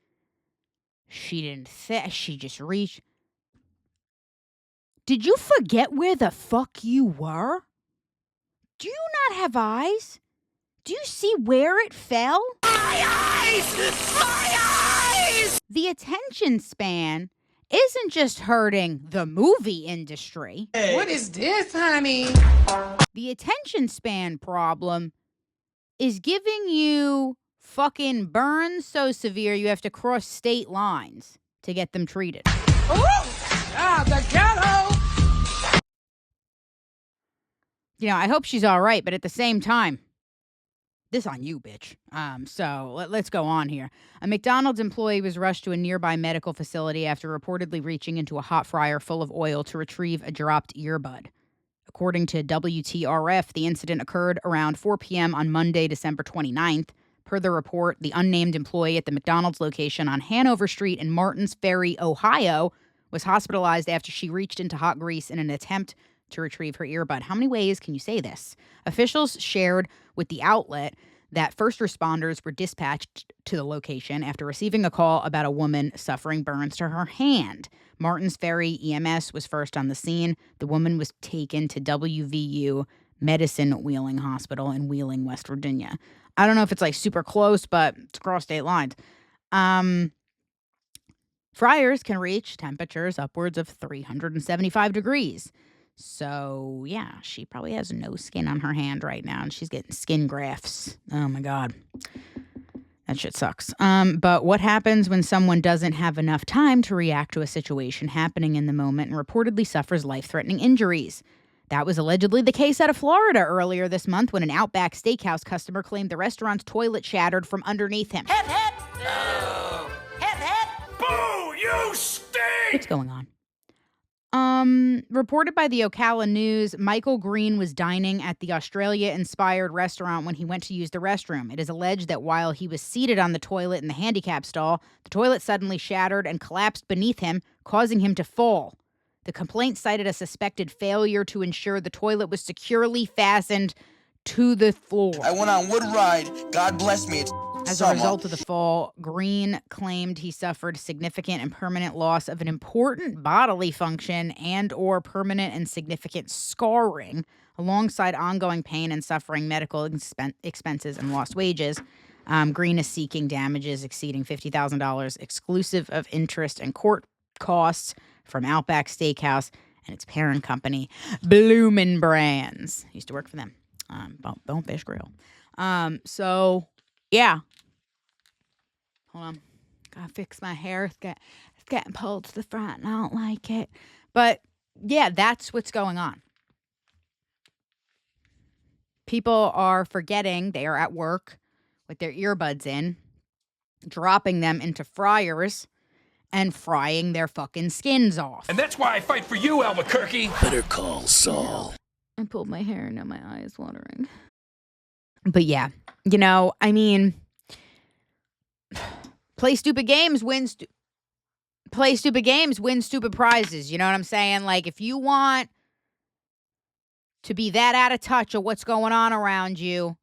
She didn't she just reached. Did you forget where the fuck you were? Do you not have eyes? Do you see where it fell? My eyes! My eyes! The attention span isn't just hurting the movie industry. Hey. What is this, honey? The attention span problem is giving you fucking burns so severe you have to cross state lines to get them treated. Ooh! Ah, the ghetto! I hope she's all right, but at the same time, This on you, bitch. So let's go on here. A McDonald's employee was rushed to a nearby medical facility after reportedly reaching into a hot fryer full of oil to retrieve a dropped earbud. According to WTRF, the incident occurred around 4 p.m. on Monday, December 29th. Per the report, the unnamed employee at the McDonald's location on Hanover Street in Martins Ferry, Ohio, was hospitalized after she reached into hot grease in an attempt to retrieve her earbud. How many ways can you say this? Officials shared with the outlet that first responders were dispatched to the location after receiving a call about a woman suffering burns to her hand. Martins Ferry EMS was first on the scene. The woman was taken to WVU Medicine Wheeling Hospital in Wheeling, West Virginia. I don't know if it's like super close, but it's across state lines. Fryers can reach temperatures upwards of 375 degrees. So, yeah, she probably has no skin on her hand right now, and she's getting skin grafts. Oh, my God. That shit sucks. But what happens when someone doesn't have enough time to react to a situation happening in the moment and reportedly suffers life-threatening injuries? That was allegedly the case out of Florida earlier this month when an Outback Steakhouse customer claimed the restaurant's toilet shattered from underneath him. Hip, hip. No. Hip, hip. Boo! You stink! What's going on? Reported by the Ocala News, Michael Green was dining at the Australia-inspired restaurant when he went to use the restroom. It is alleged that while he was seated on the toilet in the handicap stall, the toilet suddenly shattered and collapsed beneath him, causing him to fall. The complaint cited a suspected failure to ensure the toilet was securely fastened to the floor. I went on wood ride. God bless me. As a result of the fall, Green claimed he suffered significant and permanent loss of an important bodily function and or permanent and significant scarring, alongside ongoing pain and suffering, medical expenses, and lost wages. Green is seeking damages exceeding $50,000, exclusive of interest and court costs, from Outback Steakhouse and its parent company, Bloomin' Brands. I used to work for them. Bonefish Grill. So, yeah. Hold on. Gotta fix my hair. It's getting pulled to the front, and I don't like it. But, yeah, that's what's going on. People are forgetting they are at work with their earbuds in, dropping them into fryers, and frying their fucking skins off. And that's why I fight for you, Albuquerque. Better call Saul. I pulled my hair, now my eye is watering. But yeah, you know, I mean, play stupid games, win stupid prizes. You know what I'm saying? Like, if you want to be that out of touch of what's going on around you,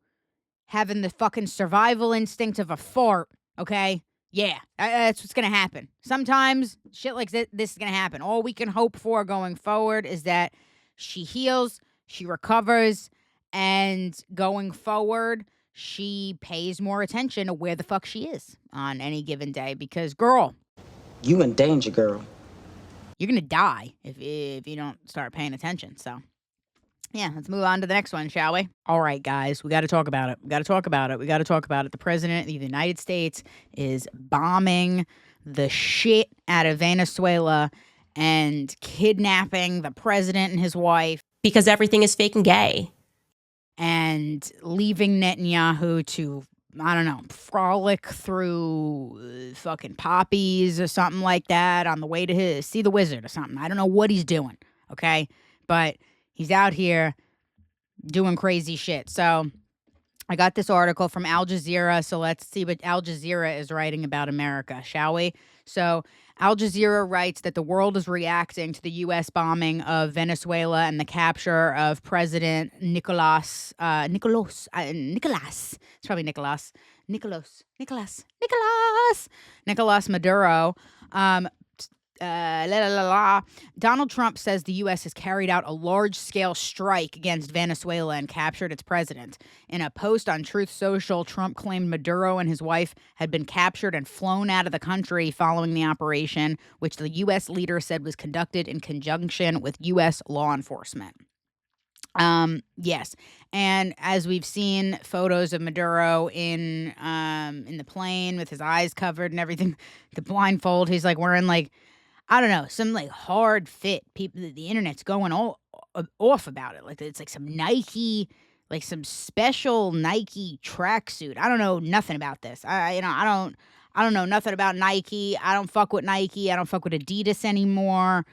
having the fucking survival instinct of a fart, okay? Yeah, that's what's going to happen. Sometimes shit like this is going to happen. All we can hope for going forward is that she heals, she recovers, and going forward, she pays more attention to where the fuck she is on any given day. Because, girl, you in danger, girl. You're going to die if you don't start paying attention. So, yeah, let's move on to the next one, shall we? All right, guys, we got to talk about it. The president of the United States is bombing the shit out of Venezuela and kidnapping the president and his wife. Because everything is fake and gay. And leaving Netanyahu to, I don't know, frolic through fucking poppies or something like that on the way to see the wizard or something. I don't know what he's doing, okay? But he's out here doing crazy shit. So I got this article from Al Jazeera. So let's see what Al Jazeera is writing about America, shall we? So Al Jazeera writes that the world is reacting to the U.S. bombing of Venezuela and the capture of President Nicolas. It's probably Nicolas Maduro. Donald Trump says the U.S. has carried out a large-scale strike against Venezuela and captured its president. In a post on Truth Social, Trump claimed Maduro and his wife had been captured and flown out of the country following the operation, which the U.S. leader said was conducted in conjunction with U.S. law enforcement. Yes. And as we've seen photos of Maduro in the plane with his eyes covered and everything, the blindfold, he's like wearing like, I don't know, some like hard fit. People, the internet's going all off about it. Like it's like some Nike like some special Nike tracksuit. I don't know nothing about this. I don't know nothing about Nike. I don't fuck with Nike. I don't fuck with Adidas anymore.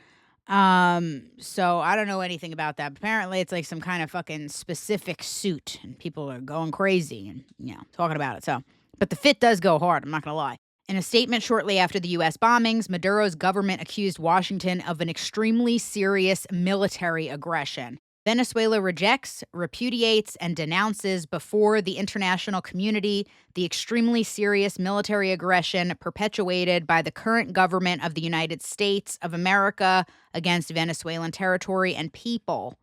So I don't know anything about that. Apparently it's like some kind of fucking specific suit and people are going crazy and, talking about it. So, but the fit does go hard. I'm not going to lie. In a statement shortly after the U.S. bombings, Maduro's government accused Washington of an extremely serious military aggression. Venezuela rejects, repudiates, and denounces before the international community the extremely serious military aggression perpetuated by the current government of the United States of America against Venezuelan territory and people.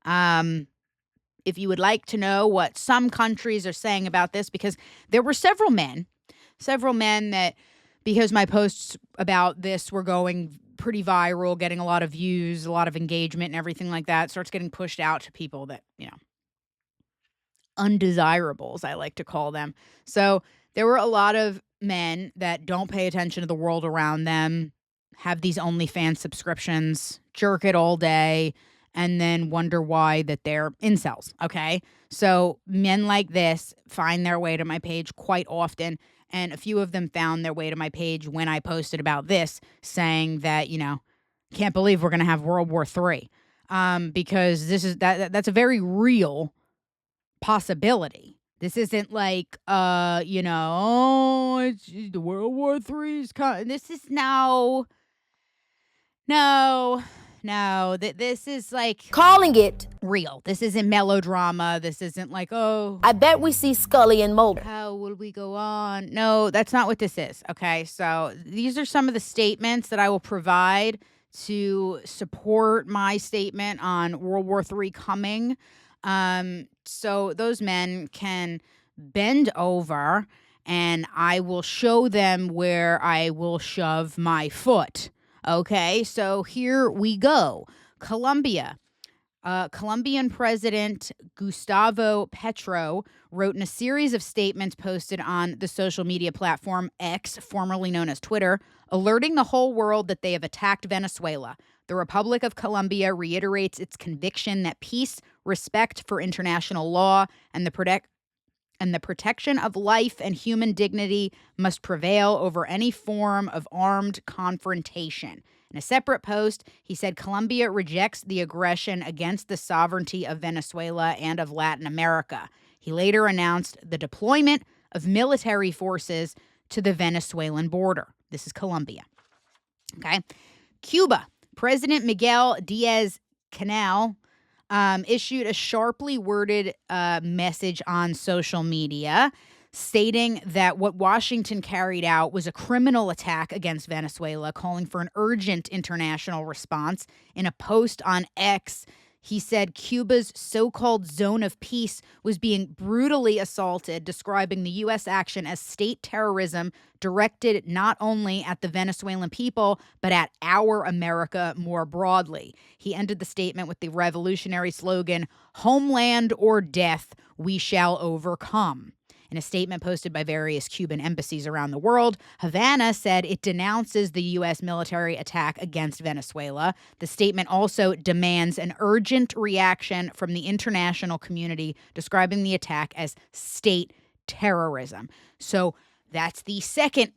If you would like to know what some countries are saying about this, because there were several men that, because my posts about this were going pretty viral, getting a lot of views, a lot of engagement and everything like that, starts getting pushed out to people that, undesirables, I like to call them. So there were a lot of men that don't pay attention to the world around them, have these OnlyFans subscriptions, jerk it all day, and then wonder why that they're incels, okay? So men like this find their way to my page quite often. And a few of them found their way to my page when I posted about this, saying that, can't believe we're going to have World War III. Because that's a very real possibility. This isn't like, it's the World War III is coming. This is no. This is like Calling it real. This isn't melodrama. This isn't like, oh, I bet we see Scully and Mulder. how will we go on? No, that's not what this is. Okay, so these are some of the statements that I will provide to support my statement on World War III coming. So those men can bend over and I will show them where I will shove my foot. Okay, so here we go. Colombia. Colombian President Gustavo Petro wrote in a series of statements posted on the social media platform X, formerly known as Twitter, alerting the whole world that they have attacked Venezuela. The Republic of Colombia reiterates its conviction that peace, respect for international law, and the protection of life and human dignity must prevail over any form of armed confrontation. In a separate post, he said Colombia rejects the aggression against the sovereignty of Venezuela and of Latin America. He later announced the deployment of military forces to the Venezuelan border. This is Colombia. Okay. Cuba. President Miguel Diaz-Canel issued a sharply worded message on social media stating that what Washington carried out was a criminal attack against Venezuela, calling for an urgent international response. In a post on X, he said Cuba's so-called zone of peace was being brutally assaulted, describing the U.S. action as state terrorism directed not only at the Venezuelan people, but at our America more broadly. He ended the statement with the revolutionary slogan, "Homeland or death, we shall overcome." In a statement posted by various Cuban embassies around the world, Havana said it denounces the U.S. military attack against Venezuela. The statement also demands an urgent reaction from the international community, describing the attack as state terrorism. So that's the second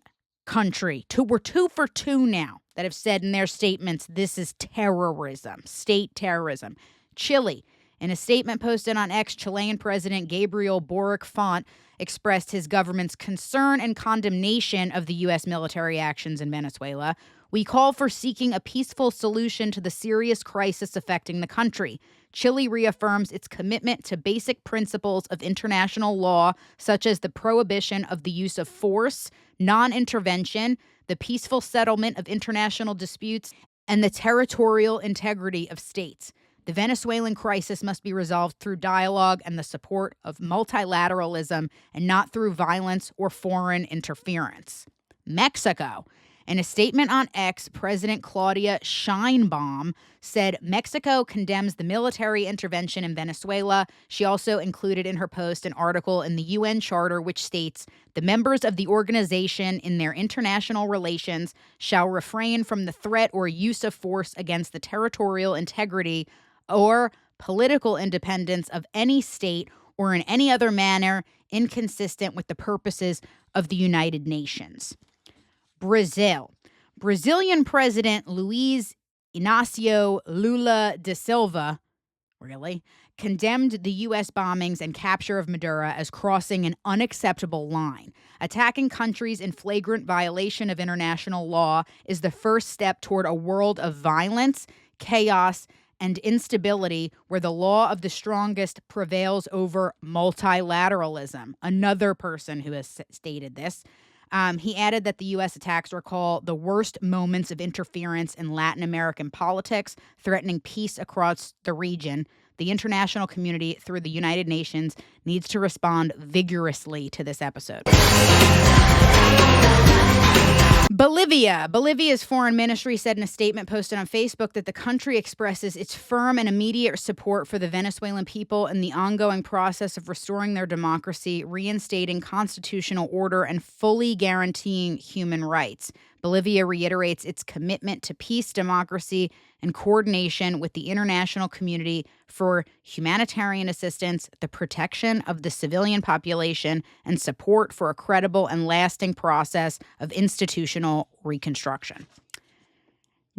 country. We're 2 for 2 now that have said in their statements this is terrorism, state terrorism. Chile. In a statement posted on X, Chilean President Gabriel Boric Font expressed his government's concern and condemnation of the U.S. military actions in Venezuela. We call for seeking a peaceful solution to the serious crisis affecting the country. Chile reaffirms its commitment to basic principles of international law, such as the prohibition of the use of force, non-intervention, the peaceful settlement of international disputes, and the territorial integrity of states. The Venezuelan crisis must be resolved through dialogue and the support of multilateralism and not through violence or foreign interference. Mexico. In a statement on X, President Claudia Sheinbaum said Mexico condemns the military intervention in Venezuela. She also included in her post an article in the UN Charter which states, "The members of the organization in their international relations shall refrain from the threat or use of force against the territorial integrity or political independence of any state or in any other manner inconsistent with the purposes of the United Nations. Brazil. Brazilian President Luiz Inácio Lula da Silva, condemned the U.S. bombings and capture of Maduro as crossing an unacceptable line. Attacking countries in flagrant violation of international law is the first step toward a world of violence, chaos, and instability where the law of the strongest prevails over multilateralism. Another person who has stated this. He added that the U.S. attacks recall the worst moments of interference in Latin American politics, threatening peace across the region. The international community, through the United Nations, needs to respond vigorously to this episode. Bolivia. Bolivia's foreign ministry said in a statement posted on Facebook that the country expresses its firm and immediate support for the Venezuelan people in the ongoing process of restoring their democracy, reinstating constitutional order, and fully guaranteeing human rights. Bolivia reiterates its commitment to peace, democracy, and coordination with the international community for humanitarian assistance, the protection of the civilian population, and support for a credible and lasting process of institutional reconstruction.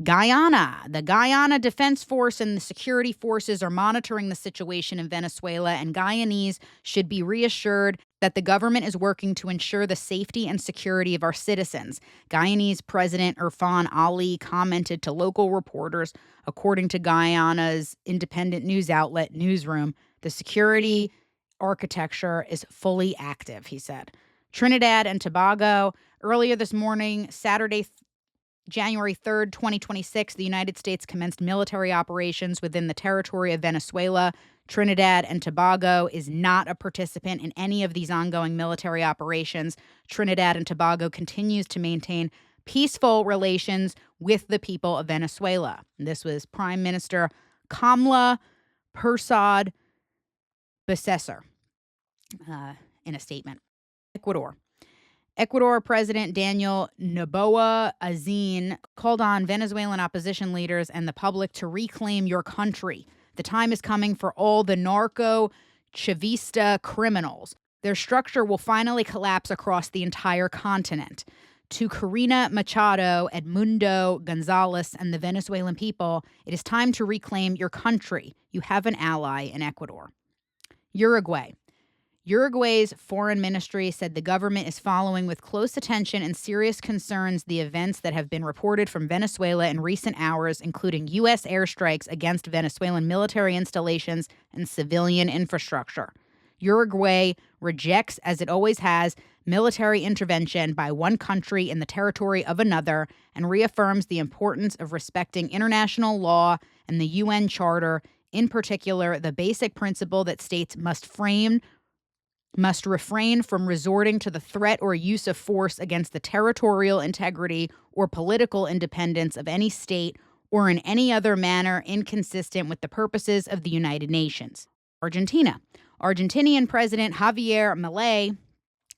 Guyana. The Guyana Defense Force and the security forces are monitoring the situation in Venezuela, and Guyanese should be reassured that the government is working to ensure the safety and security of our citizens. Guyanese President Irfan Ali commented to local reporters, according to Guyana's independent news outlet Newsroom, the security architecture is fully active, he said. Trinidad and Tobago. Earlier this morning, Saturday, January 3rd, 2026, the United States commenced military operations within the territory of Venezuela. Trinidad and Tobago is not a participant in any of these ongoing military operations. Trinidad and Tobago continues to maintain peaceful relations with the people of Venezuela. This was Prime Minister Kamla Persad Besesser in a statement. Ecuador President Daniel Noboa Azin called on Venezuelan opposition leaders and the public to reclaim your country. The time is coming for all the narco-chavista criminals. Their structure will finally collapse across the entire continent. To Corina Machado, Edmundo Gonzalez, and the Venezuelan people, it is time to reclaim your country. You have an ally in Ecuador. Uruguay. Uruguay's foreign ministry said the government is following with close attention and serious concerns the events that have been reported from Venezuela in recent hours, including U.S. airstrikes against Venezuelan military installations and civilian infrastructure. Uruguay rejects, as it always has, military intervention by one country in the territory of another and reaffirms the importance of respecting international law and the UN Charter, in particular the basic principle that states must refrain from resorting to the threat or use of force against the territorial integrity or political independence of any state or in any other manner inconsistent with the purposes of the United Nations. Argentina. Argentinian President Javier Milei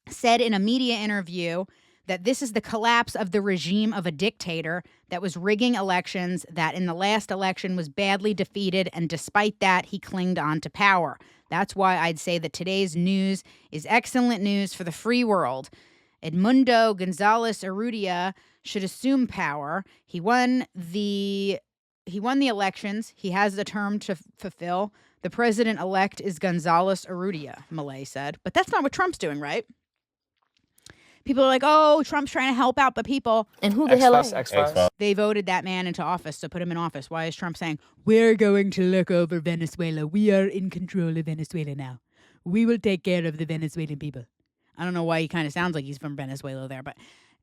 said in a media interview that this is the collapse of the regime of a dictator that was rigging elections, that in the last election was badly defeated, and despite that, he clinged on to power. That's why I'd say that today's news is excellent news for the free world. Edmundo Gonzalez Urrutia should assume power. He won the elections. He has a term to fulfill. The president-elect is Gonzalez Urrutia, Milei said. But that's not what Trump's doing, right? People are like, oh, Trump's trying to help out the people. And who the hell is X-Files? They voted that man into office to put him in office. Why is Trump saying, we're going to look over Venezuela. We are in control of Venezuela now. We will take care of the Venezuelan people. I don't know why he kind of sounds like he's from Venezuela there, but,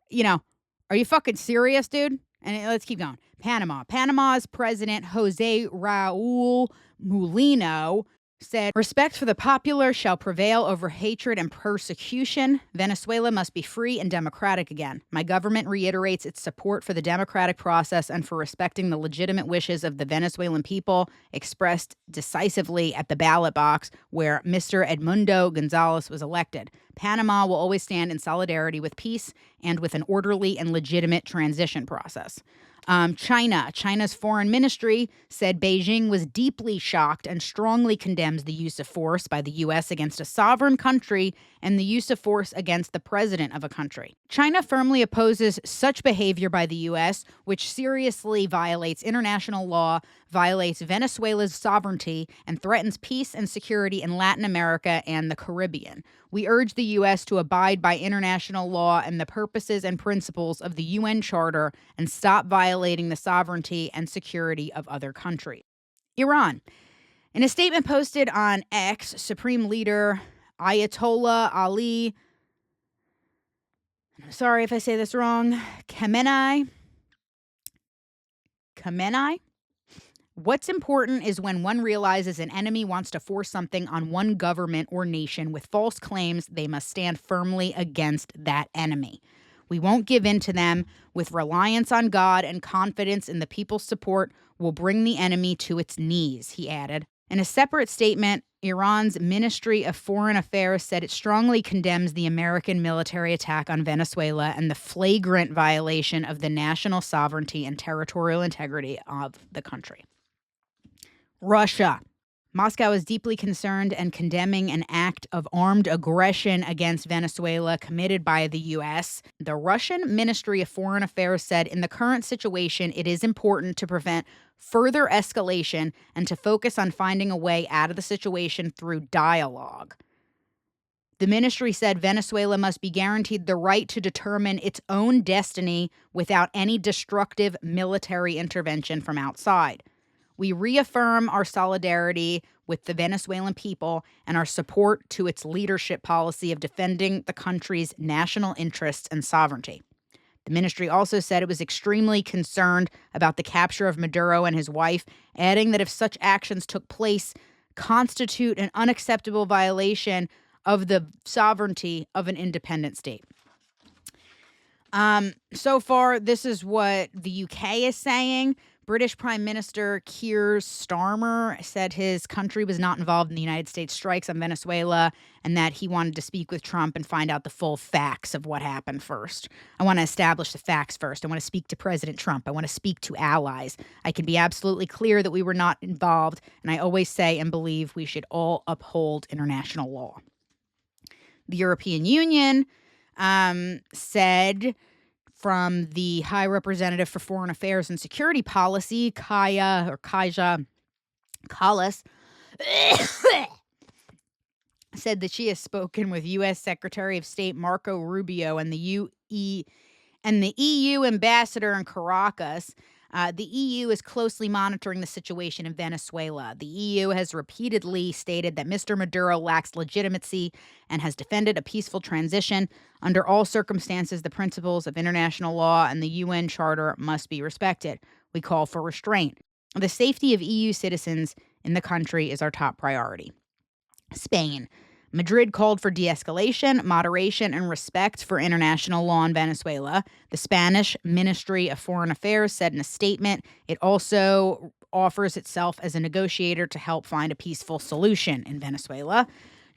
you know, are you fucking serious, dude? And let's keep going. Panama. Panama's President Jose Raul Mulino said, respect for the popular shall prevail over hatred and persecution. Venezuela must be free and democratic again. My government reiterates its support for the democratic process and for respecting the legitimate wishes of the Venezuelan people expressed decisively at the ballot box where Mr. Edmundo Gonzalez was elected. Panama will always stand in solidarity with peace and with an orderly and legitimate transition process. China's foreign ministry said Beijing was deeply shocked and strongly condemns the use of force by the U.S. against a sovereign country and the use of force against the president of a country. China firmly opposes such behavior by the U.S., which seriously violates international law, violates Venezuela's sovereignty, and threatens peace and security in Latin America and the Caribbean. We urge the U.S. to abide by international law and the purposes and principles of the UN Charter and stop violating the sovereignty and security of other countries. Iran. In a statement posted on X, Supreme Leader Ayatollah Ali, I'm sorry if I say this wrong, Khamenei. What's important is when one realizes an enemy wants to force something on one government or nation with false claims, they must stand firmly against that enemy. We won't give in to them. With reliance on God and confidence in the people's support, we'll bring the enemy to its knees, he added. In a separate statement, Iran's Ministry of Foreign Affairs said it strongly condemns the American military attack on Venezuela and the flagrant violation of the national sovereignty and territorial integrity of the country. Russia. Moscow is deeply concerned and condemning an act of armed aggression against Venezuela committed by the U.S. The Russian Ministry of Foreign Affairs said in the current situation, it is important to prevent further escalation and to focus on finding a way out of the situation through dialogue. The ministry said Venezuela must be guaranteed the right to determine its own destiny without any destructive military intervention from outside. We reaffirm our solidarity with the Venezuelan people and our support to its leadership policy of defending the country's national interests and sovereignty. The ministry also said it was extremely concerned about the capture of Maduro and his wife, adding that if such actions took place, constitute an unacceptable violation of the sovereignty of an independent state. So far, this is what the UK is saying. British Prime Minister Keir Starmer said his country was not involved in the United States strikes on Venezuela and that he wanted to speak with Trump and find out the full facts of what happened first. I want to establish the facts first. I want to speak to President Trump. I want to speak to allies. I can be absolutely clear that we were not involved, and I always say and believe we should all uphold international law. The European Union said from the High Representative for Foreign Affairs and Security Policy, Kaja Kallas, said that she has spoken with U.S. Secretary of State Marco Rubio and the EU ambassador in Caracas. The EU is closely monitoring the situation in Venezuela. The EU has repeatedly stated that Mr. Maduro lacks legitimacy and has defended a peaceful transition. Under all circumstances, the principles of international law and the UN Charter must be respected. We call for restraint. The safety of EU citizens in the country is our top priority. Spain. Madrid called for de-escalation, moderation, and respect for international law in Venezuela. The Spanish Ministry of Foreign Affairs said in a statement it also offers itself as a negotiator to help find a peaceful solution in Venezuela.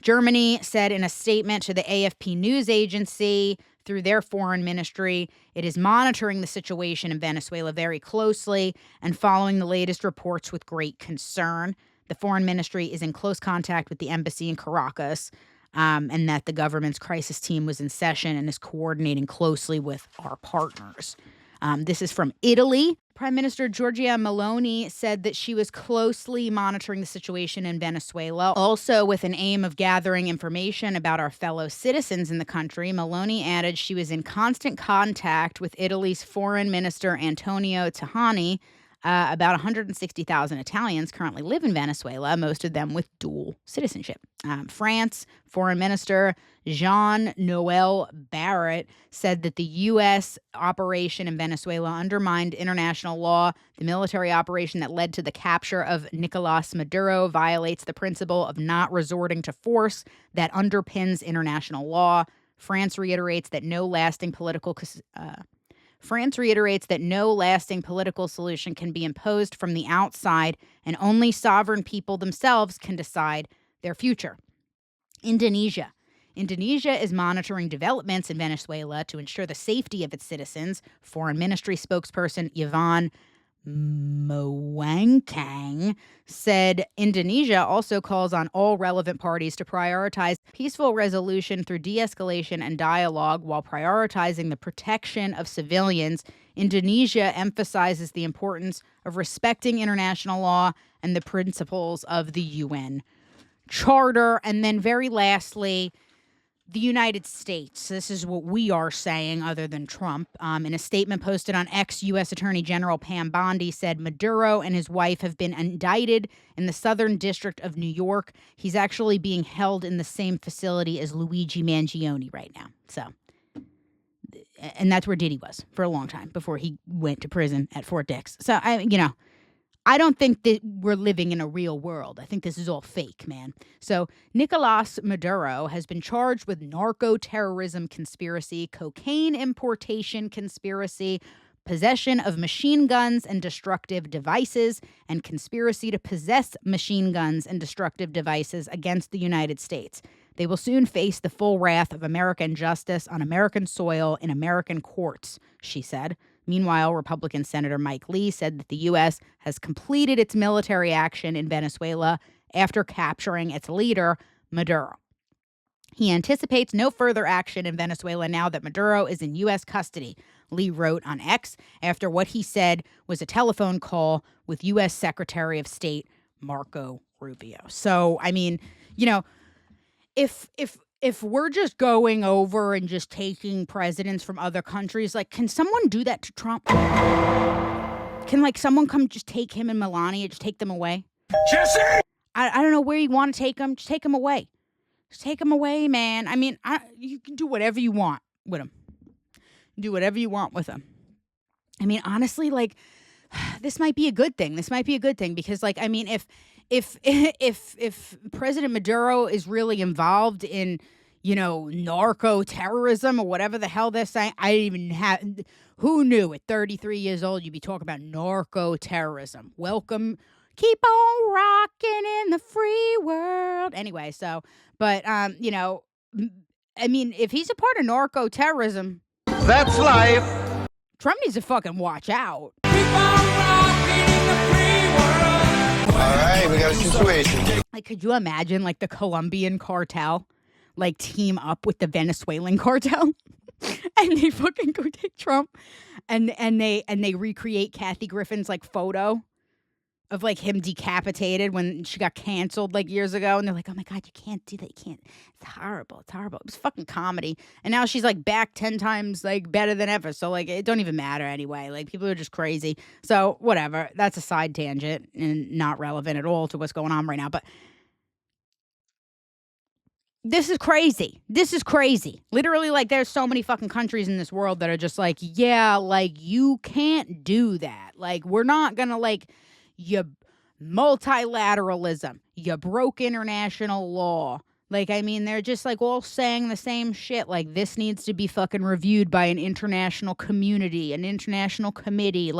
Germany said in a statement to the AFP news agency through their foreign ministry, it is monitoring the situation in Venezuela very closely and following the latest reports with great concern. The foreign ministry is in close contact with the embassy in Caracas, and that the government's crisis team was in session and is coordinating closely with our partners. This is from Italy. Prime Minister Giorgia Meloni said that she was closely monitoring the situation in Venezuela, also with an aim of gathering information about our fellow citizens in the country. Meloni added she was in constant contact with Italy's Foreign Minister Antonio Tajani. About 160,000 Italians currently live in Venezuela, most of them with dual citizenship. France Foreign Minister Jean-Noel Barrot said that the U.S. operation in Venezuela undermined international law. The military operation that led to the capture of Nicolas Maduro violates the principle of not resorting to force that underpins international law. France reiterates that no lasting political solution can be imposed from the outside, and only sovereign people themselves can decide their future. Indonesia. Indonesia is monitoring developments in Venezuela to ensure the safety of its citizens. Foreign Ministry spokesperson Yvonne Moangkang said Indonesia also calls on all relevant parties to prioritize peaceful resolution through de-escalation and dialogue while prioritizing the protection of civilians. Indonesia emphasizes the importance of respecting international law and the principles of the UN Charter. And then very lastly, the United States. This is what we are saying other than Trump. In a statement posted on X, U.S. Attorney General Pam Bondi said Maduro and his wife have been indicted in the Southern District of New York. He's actually being held in the same facility as Luigi Mangione right now. So, and that's where Diddy was for a long time before he went to prison at Fort Dix. So, I don't think that we're living in a real world. I think this is all fake, man. So Nicolas Maduro has been charged with narco-terrorism conspiracy, cocaine importation conspiracy, possession of machine guns and destructive devices, and conspiracy to possess machine guns and destructive devices against the United States. They will soon face the full wrath of American justice on American soil in American courts, she said. Meanwhile, Republican Senator Mike Lee said that the U.S. has completed its military action in Venezuela after capturing its leader, Maduro. He anticipates no further action in Venezuela now that Maduro is in U.S. custody, Lee wrote on X after what he said was a telephone call with U.S. Secretary of State Marco Rubio. So, I mean, if we're just going over and just taking presidents from other countries, like, can someone do that to Trump? Can, someone come just take him and Melania, just take them away? Jesse! I don't know where you want to take them. Just take them away. Just take them away, man. I mean, you can do whatever you want with them. Do whatever you want with them. I mean, honestly, this might be a good thing. This might be a good thing because, if President Maduro is really involved in, narco-terrorism or whatever the hell they're saying, I didn't even have... Who knew at 33 years old you'd be talking about narco-terrorism? Welcome. Keep on rocking in the free world. Anyway, so... But, I mean, if he's a part of narco-terrorism... That's life. Trump needs to fucking watch out. All right, we got a situation. Could you imagine, the Colombian cartel, team up with the Venezuelan cartel? And they fucking go take Trump and they recreate Kathy Griffin's, photo of, him decapitated when she got canceled, years ago. And they're like, oh, my God, you can't do that. You can't. It's horrible. It's horrible. It was fucking comedy. And now she's, back 10 times, better than ever. So, it don't even matter anyway. People are just crazy. So, whatever. That's a side tangent and not relevant at all to what's going on right now. But this is crazy. This is crazy. Literally, there's so many fucking countries in this world that are just you can't do that. We're not gonna, you multilateralism, you broke international law. They're just all saying the same shit. This needs to be fucking reviewed by an international community, an international committee.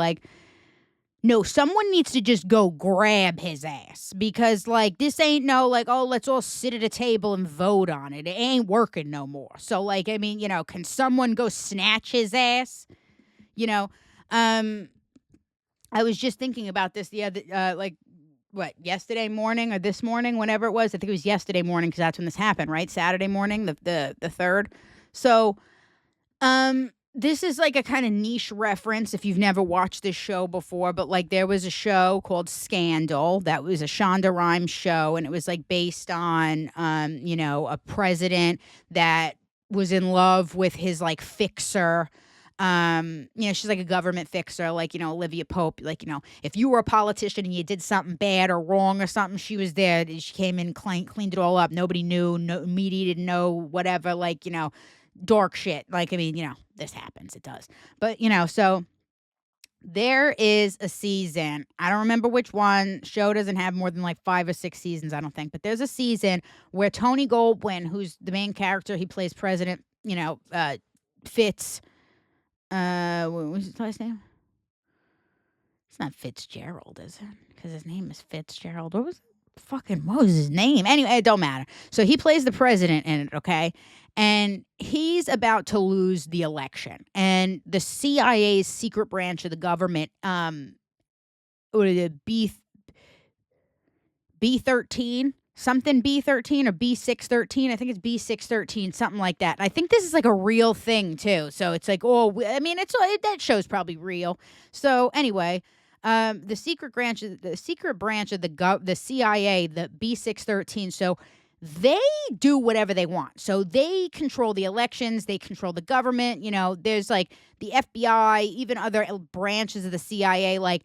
No, someone needs to just go grab his ass because this ain't oh, let's all sit at a table and vote on it. It ain't working no more. So can someone go snatch his ass? I was just thinking about this the other, yesterday morning or this morning, whenever it was. I think it was yesterday morning because that's when this happened, right? Saturday morning, the 3rd. So, this is a kind of niche reference if you've never watched this show before, but there was a show called Scandal that was a Shonda Rhimes show, and it was based on, a president that was in love with his fixer. She's a government fixer, Olivia Pope, if you were a politician and you did something bad or wrong or something, she was there. She came in, cleaned it all up. Nobody knew, no media didn't know, whatever, dark shit. This happens. It does. But, so there is a season. I don't remember which one. Show doesn't have more than 5 or 6 seasons, I don't think. But there's a season where Tony Goldwyn, who's the main character, he plays President, Fitz. What was his last name? It's not Fitzgerald, is it? Because his name is Fitzgerald. What was it? what was his name? Anyway, it don't matter. So he plays the president in it, okay? And he's about to lose the election. And the CIA's secret branch of the government, what is it, B13? Something B13 or B613. I think it's B613, something like that. And I think this is like a real thing too. So it's like, that show's probably real. So anyway, the secret branch of the CIA, the B613. So they do whatever they want. So they control the elections. They control the government. You know, there's like the FBI, even other branches of the CIA, like,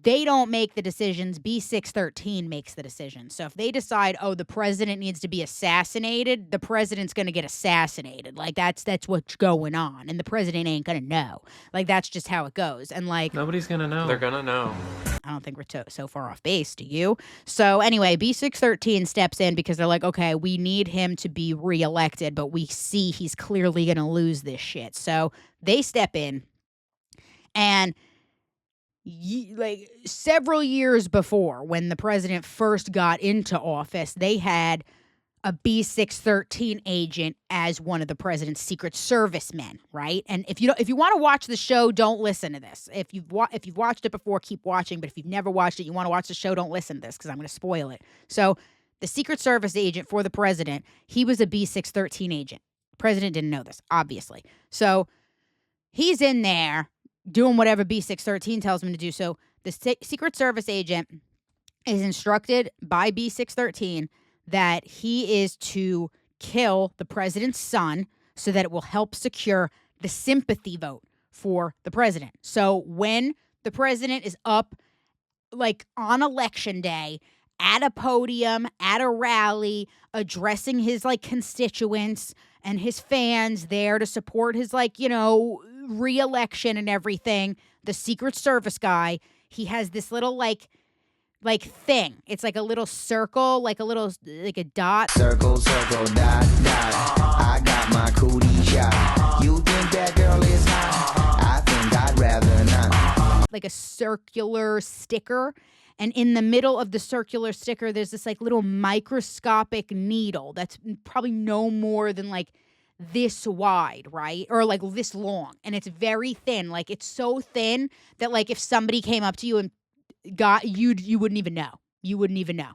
they don't make the decisions. B613 makes the decisions. So if they decide, the president needs to be assassinated, the president's going to get assassinated. Like, that's what's going on. And the president ain't going to know. Like, that's just how it goes. And, like, nobody's going to know. They're going to know. I don't think we're so far off base, do you? So anyway, B613 steps in because they're like, okay, we need him to be reelected, but we see he's clearly going to lose this shit. So they step in, and like several years before, when the president first got into office, they had a B613 agent as one of the president's Secret Service men, right? And if you want to watch the show, don't listen to this. If you've watched it before, keep watching. But if you've never watched it, you want to watch the show, don't listen to this because I'm going to spoil it. So the Secret Service agent for the president, he was a B613 agent. The president didn't know this, obviously. So he's in there doing whatever B613 tells him to do. So the Secret Service agent is instructed by B613 that he is to kill the president's son so that it will help secure the sympathy vote for the president. So when the president is up, like, on election day, at a podium, at a rally, addressing his, like, constituents and his fans there to support his, like, re-election and everything, the Secret Service guy, he has this little like thing. It's like a little circle, like a dot. Circle, circle, dot, dot. I got my cootie shot. You think that girl is hot? I think I'd rather not. Like a circular sticker. And in the middle of the circular sticker, there's this like little microscopic needle that's probably no more than like this wide, right? Or like this long. And it's very thin. Like, it's so thin that, like, if somebody came up to you and got you wouldn't even know. You wouldn't even know.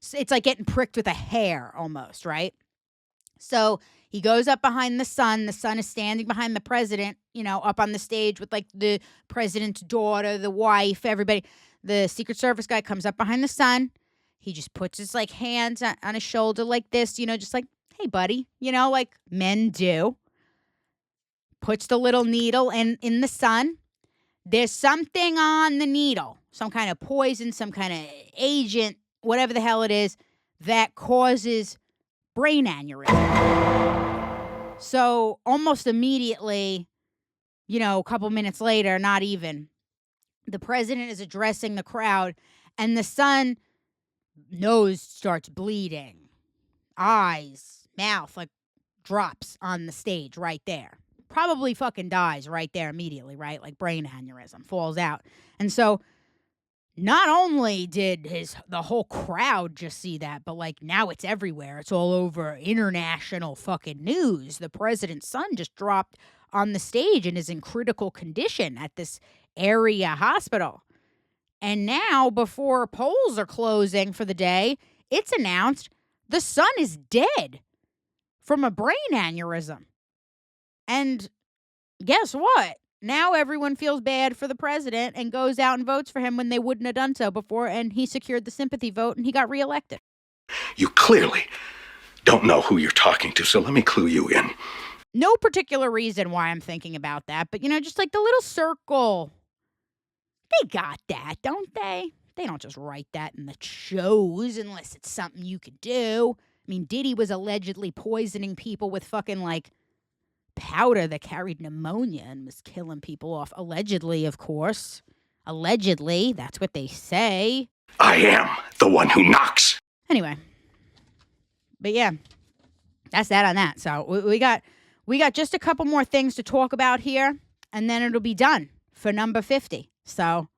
So it's like getting pricked with a hair almost, right? So he goes up behind the son. The son is standing behind the president, up on the stage with, like, the president's daughter, the wife, everybody. The Secret Service guy comes up behind the son. He just puts his, like, hands on his shoulder like this, just like, hey, buddy, like men do. Puts the little needle in the sun. There's something on the needle, some kind of poison, some kind of agent, whatever the hell it is, that causes brain aneurysm. So almost immediately, a couple minutes later, not even, the president is addressing the crowd, and the son, nose starts bleeding. Eyes, mouth, like, drops on the stage right there. Probably fucking dies right there immediately, right? Like, brain aneurysm, falls out. And so not only did the whole crowd just see that, but, like, now it's everywhere. It's all over international fucking news. The president's son just dropped on the stage and is in critical condition at this area hospital. And now, before polls are closing for the day, it's announced the son is dead from a brain aneurysm. And guess what? Now everyone feels bad for the president and goes out and votes for him when they wouldn't have done so before, and he secured the sympathy vote and he got reelected. You clearly don't know who you're talking to, so let me clue you in. No particular reason why I'm thinking about that, but, just like the little circle. They got that, don't they? They don't just write that in the shows unless it's something you could do. I mean, Diddy was allegedly poisoning people with fucking, like, powder that carried pneumonia and was killing people off. Allegedly, of course. Allegedly. That's what they say. I am the one who knocks. Anyway. But yeah. That's that on that. So we got just a couple more things to talk about here, and then it'll be done for number 50. So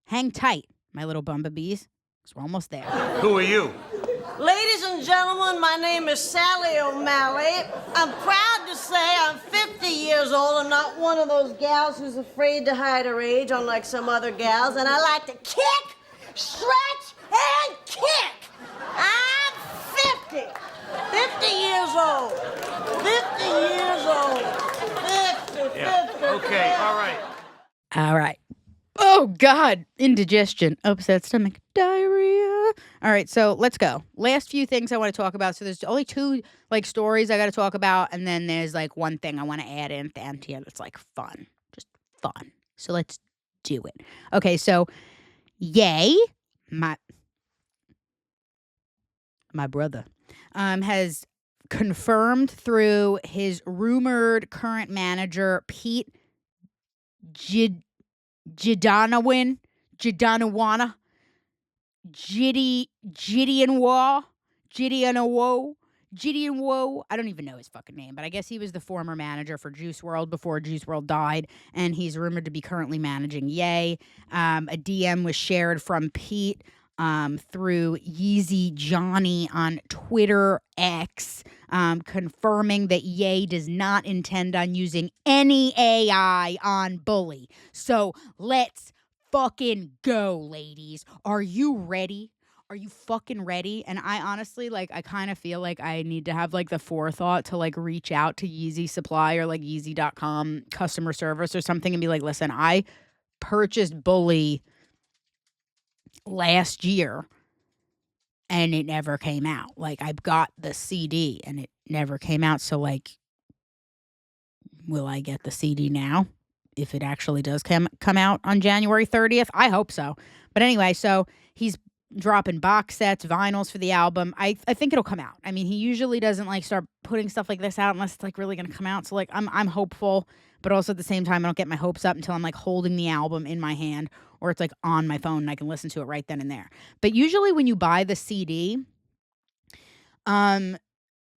hang tight, my little Bumbabees. So we're almost there. Who are you? Ladies and gentlemen, my name is Sally O'Malley. I'm proud to say I'm 50 years old. I'm not one of those gals who's afraid to hide her age, unlike some other gals. And I like to kick, stretch, and kick. I'm 50. 50 years old. 50 years old. 50, Yeah. 50, Okay, 50. all right. All right. Oh, God. Indigestion, upset stomach, diarrhea. All right, so let's go. Last few things I want to talk about. So there's only two, like, stories I got to talk about, and then there's, like, one thing I want to add in at the end here that's, like, fun. Just fun. So let's do it. Okay, so Ye, my brother, has confirmed through his rumored current manager, Pete Gideonwan, Gideon. I don't even know his fucking name, but I guess he was the former manager for Juice WRLD before Juice WRLD died, and he's rumored to be currently managing Ye. A DM was shared from Pete through Yeezy Johnny on Twitter X, confirming that Ye does not intend on using any AI on Bully. So let's fucking go, ladies. Are you ready? Are you fucking ready? And I honestly, like, I kind of feel like I need to have, like, the forethought to, like, reach out to Yeezy Supply or, like, Yeezy.com customer service or something and be like, listen, I purchased Bully last year and it never came out. Like, I've got the CD and it never came out. So, like, will I get the CD now if it actually does come out on January 30th? I hope so. But anyway, so he's dropping box sets, vinyls for the album. I think it'll come out. I mean, he usually doesn't, like, start putting stuff like this out unless it's, like, really going to come out. So, like, I'm hopeful, but also at the same time, I don't get my hopes up until I'm, like, holding the album in my hand or it's, like, on my phone and I can listen to it right then and there. But usually when you buy the CD, well,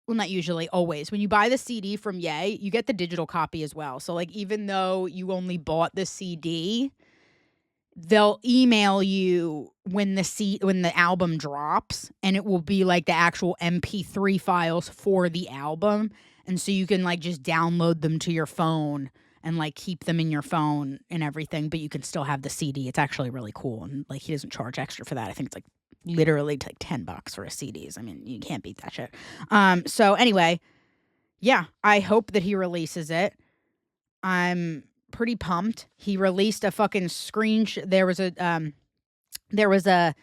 not usually, always. When you buy the CD from Ye, you get the digital copy as well. So, like, even though you only bought the CD, they'll email you when the album drops, and it will be, like, the actual MP3 files for the album. And so you can, like, just download them to your phone and, like, keep them in your phone and everything, but you can still have the CD. It's actually really cool. And, like, he doesn't charge extra for that. I think it's, like, literally like $10 for a CDs. I mean, you can't beat that shit. So anyway, yeah, I hope that he releases it. I'm pretty pumped. He released a fucking screenshot. There was a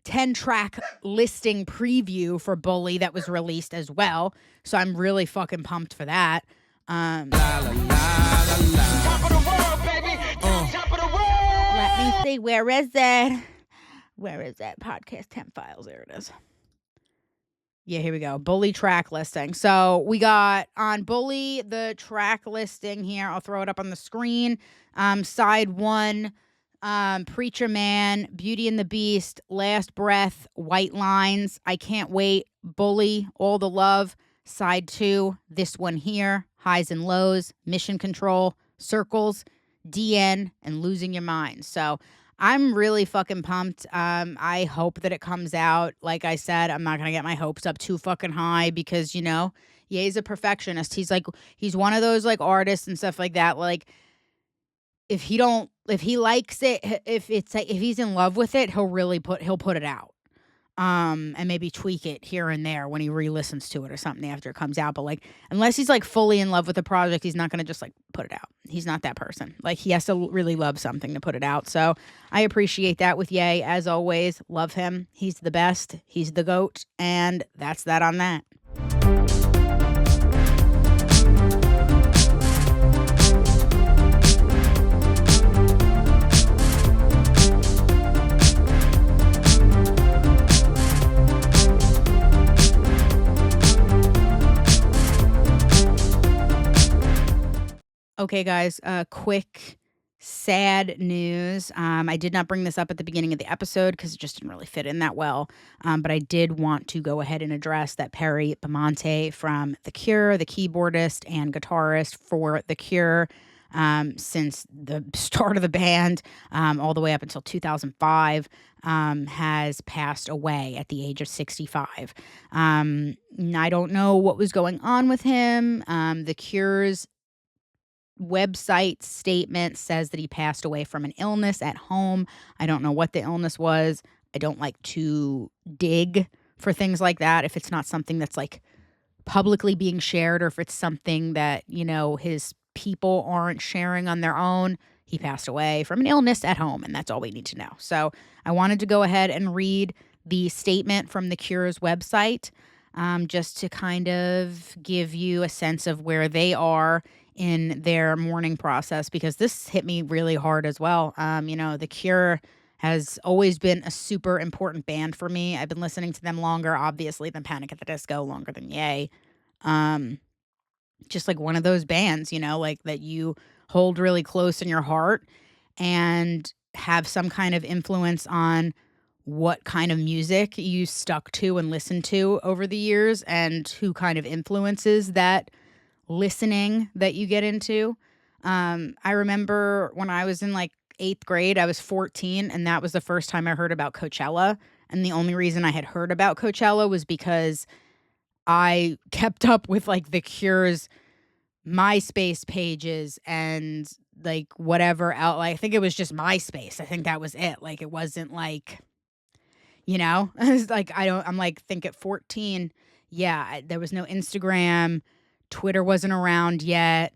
10-track listing preview for Bully that was released as well. So I'm really fucking pumped for that. Top of the world, baby. Top of the world. Let me see. Where is it? Where is that? Podcast temp files. There it is. Yeah, here we go. Bully track listing. So we got on Bully the track listing here. I'll throw it up on the screen. Side 1, Preacher Man, Beauty and the Beast, Last Breath, White Lines, I Can't Wait, Bully, All the Love. Side 2, this one here, Highs and Lows, Mission Control, Circles, DN, and Losing Your Mind. So I'm really fucking pumped. I hope that it comes out. Like I said, I'm not going to get my hopes up too fucking high because, you know, Ye's a perfectionist. He's one of those, like, artists and stuff like that. Like, if he likes it, if he's in love with it, he'll put it out. And maybe tweak it here and there when he re-listens to it or something after it comes out. But, like, unless he's, like, fully in love with the project, he's not going to just, like, put it out. He's not that person. Like, he has to really love something to put it out. So I appreciate that with Ye. As always, love him. He's the best. He's the GOAT. And that's that on that. Okay, guys, quick, sad news. I did not bring this up at the beginning of the episode because it just didn't really fit in that well. But I did want to go ahead and address that Perry Bamonte from The Cure, the keyboardist and guitarist for The Cure, since the start of the band, all the way up until 2005, has passed away at the age of 65. I don't know what was going on with him. The Cure's website statement says that he passed away from an illness at home. I don't know what the illness was. I don't like to dig for things like that if it's not something that's like publicly being shared, or if it's something that, you know, his people aren't sharing on their own. He passed away from an illness at home, and that's all we need to know. So I wanted to go ahead and read the statement from the Cure's website, just to kind of give you a sense of where they are in their mourning process, because this hit me really hard as well. You know, the Cure has always been a super important band for me. I've been listening to them longer, obviously, than Panic at the Disco, longer than Yay. Just like one of those bands, you know, like that you hold really close in your heart and have some kind of influence on what kind of music you stuck to and listened to over the years, and who kind of influences that listening that you get into. I remember when I was in like 8th grade, I was 14, and that was the first time I heard about Coachella. And the only reason I had heard about Coachella was because I kept up with like the Cure's MySpace pages and like whatever out. Like, I think it was just MySpace. I think that was it. Like, it wasn't like, you know, it's like, I'm like, think at 14. Yeah, there was no Instagram. Twitter wasn't around yet.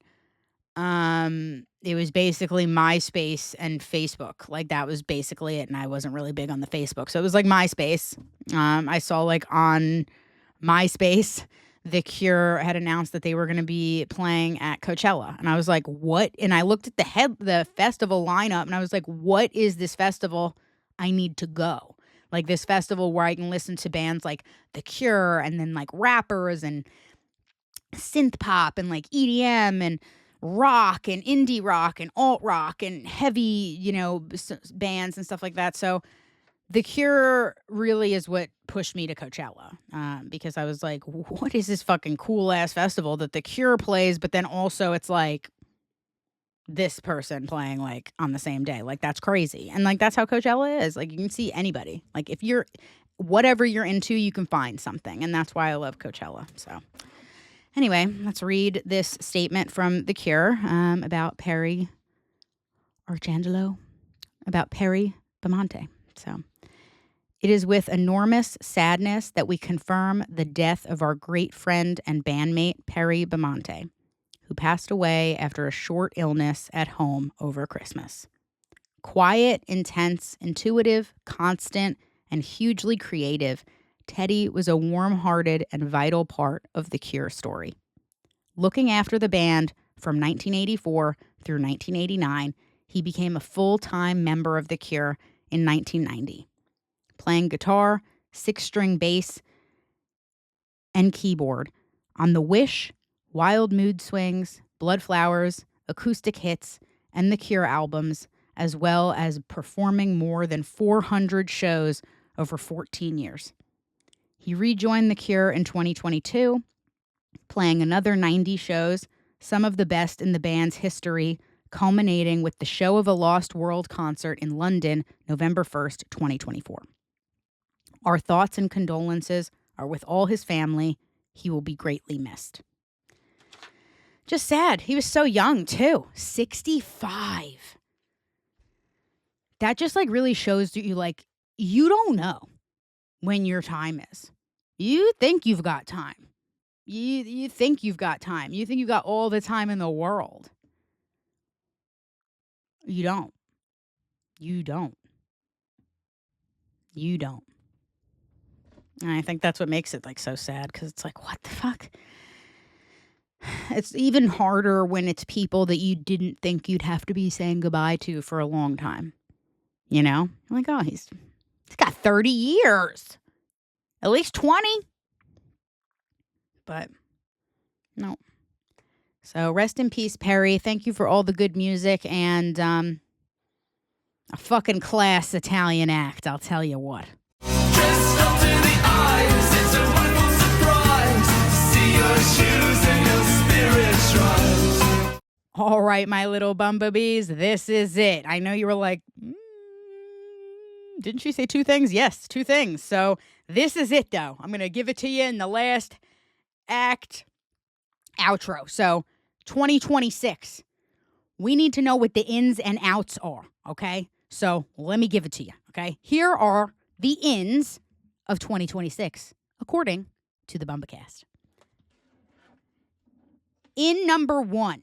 It was basically MySpace and Facebook. Like, that was basically it. And I wasn't really big on the Facebook. So it was like MySpace. I saw like on MySpace, the Cure had announced that they were going to be playing at Coachella. And I was like, what? And I looked at the festival lineup, and I was like, what is this festival? I need to go. Like, this festival where I can listen to bands like The Cure, and then like rappers and synth pop and like EDM and rock and indie rock and alt rock and heavy, you know, bands and stuff like that. So The Cure really is what pushed me to Coachella, because I was like, what is this fucking cool ass festival that The Cure plays, but then also it's like this person playing like on the same day. Like, that's crazy. And like, that's how Coachella is. Like, you can see anybody. Like, if you're whatever you're into, you can find something. And that's why I love Coachella. So anyway, let's read this statement from The Cure about Perry Arcangelo, about Perry Bamonte. So, it is with enormous sadness that we confirm the death of our great friend and bandmate, Perry Bamonte, who passed away after a short illness at home over Christmas. Quiet, intense, intuitive, constant, and hugely creative, Teddy was a warm-hearted and vital part of the Cure story. Looking after the band from 1984 through 1989, he became a full-time member of the Cure in 1990. Playing guitar, 6-string bass, and keyboard on the Wish, Wild Mood Swings, Blood Flowers, Acoustic Hits, and the Cure albums, as well as performing more than 400 shows over 14 years. He rejoined the Cure in 2022, playing another 90 shows, some of the best in the band's history, culminating with the Show of a Lost World concert in London, November 1st, 2024. Our thoughts and condolences are with all his family. He will be greatly missed. Just sad. He was so young, too. 65. That just, like, really shows you, like, you don't know when your time is. You think you've got time. You think you've got time. You think you've got all the time in the world. You don't. You don't. You don't. And I think that's what makes it like so sad, because it's like, what the fuck? It's even harder when it's people that you didn't think you'd have to be saying goodbye to for a long time. You know? I'm like, oh, he's got 30 years. At least 20. But no. So rest in peace, Perry. Thank you for all the good music and a fucking class Italian act, I'll tell you what. Dressed up to the eyes, it's a wonderful surprise to see your shoes and your spirit rise. All right, my little Bumbabees, this is it. I know you were like, didn't she say 2 things? Yes, 2 things. So this is it, though. I'm going to give it to you in the last act outro. So 2026, we need to know what the ins and outs are, okay? So let me give it to you, okay? Here are the ins of 2026, according to the Bumba.cast. In number 1,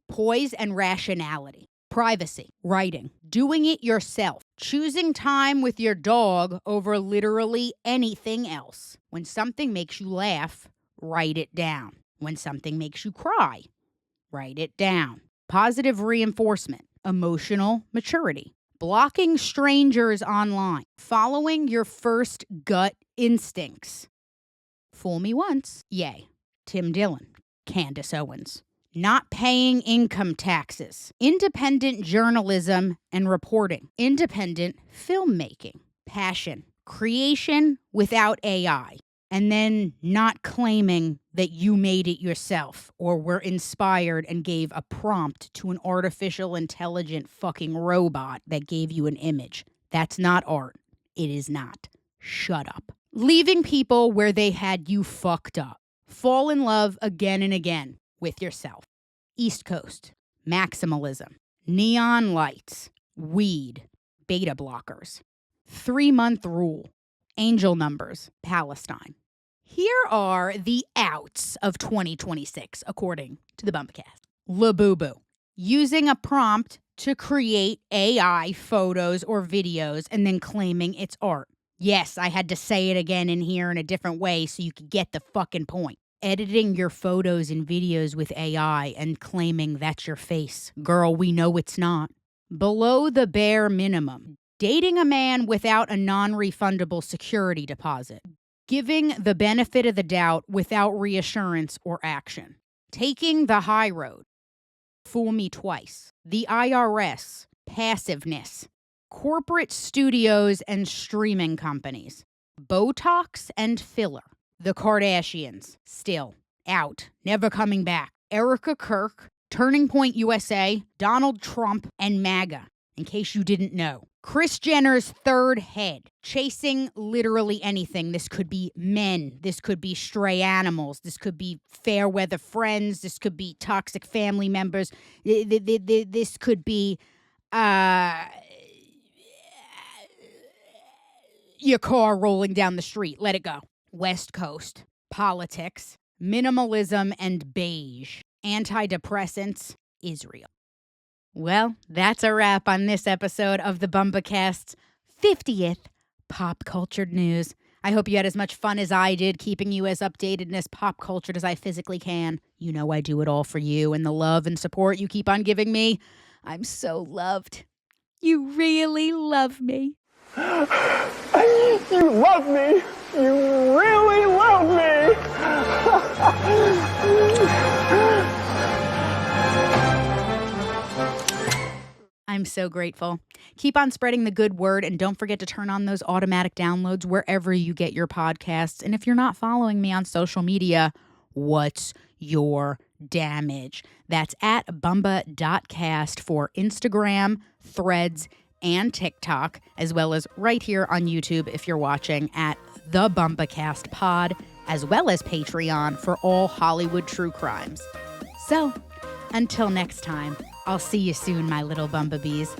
poise and rationality, privacy, writing, doing it yourself, choosing time with your dog over literally anything else. When something makes you laugh, write it down. When something makes you cry, write it down. Positive reinforcement, emotional maturity, blocking strangers online, following your first gut instincts. Fool me once, yay. Tim Dillon, Candace Owens. Not paying income taxes, independent journalism and reporting, independent filmmaking, passion, creation without AI, and then not claiming that you made it yourself or were inspired and gave a prompt to an artificial intelligent fucking robot that gave you an image. That's not art. It is not. Shut up. Leaving people where they had you fucked up. Fall in love again and again with yourself. East Coast, maximalism, neon lights, weed, beta blockers, 3-month rule, angel numbers, Palestine. Here are the outs of 2026, according to the Bumba.cast. Labubu, using a prompt to create AI photos or videos and then claiming it's art. Yes, I had to say it again in here in a different way so you could get the fucking point. Editing your photos and videos with AI and claiming that's your face. Girl, we know it's not. Below the bare minimum. Dating a man without a non-refundable security deposit. Giving the benefit of the doubt without reassurance or action. Taking the high road. Fool me twice. The IRS. Passiveness. Corporate studios and streaming companies. Botox and filler. The Kardashians, still out, never coming back. Erica Kirk, Turning Point USA, Donald Trump, and MAGA, in case you didn't know. Kris Jenner's third head, chasing literally anything. This could be men. This could be stray animals. This could be fair weather friends. This could be toxic family members. This could be your car rolling down the street. Let it go. West Coast, politics, minimalism and beige, antidepressants, Israel. Well, that's a wrap on this episode of the Bumba.cast's 50th Pop Cultured News. I hope you had as much fun as I did, keeping you as updated and as pop cultured as I physically can. You know I do it all for you and the love and support you keep on giving me. I'm so loved. You really love me. You love me. You really love me. I'm so grateful. Keep on spreading the good word and don't forget to turn on those automatic downloads wherever you get your podcasts. And if you're not following me on social media, what's your damage? That's at Bumba.cast for Instagram, Threads, and TikTok, as well as right here on YouTube if you're watching at the Bumba.cast pod, as well as Patreon for all Hollywood true crimes. So, until next time, I'll see you soon, my little Bumbabees.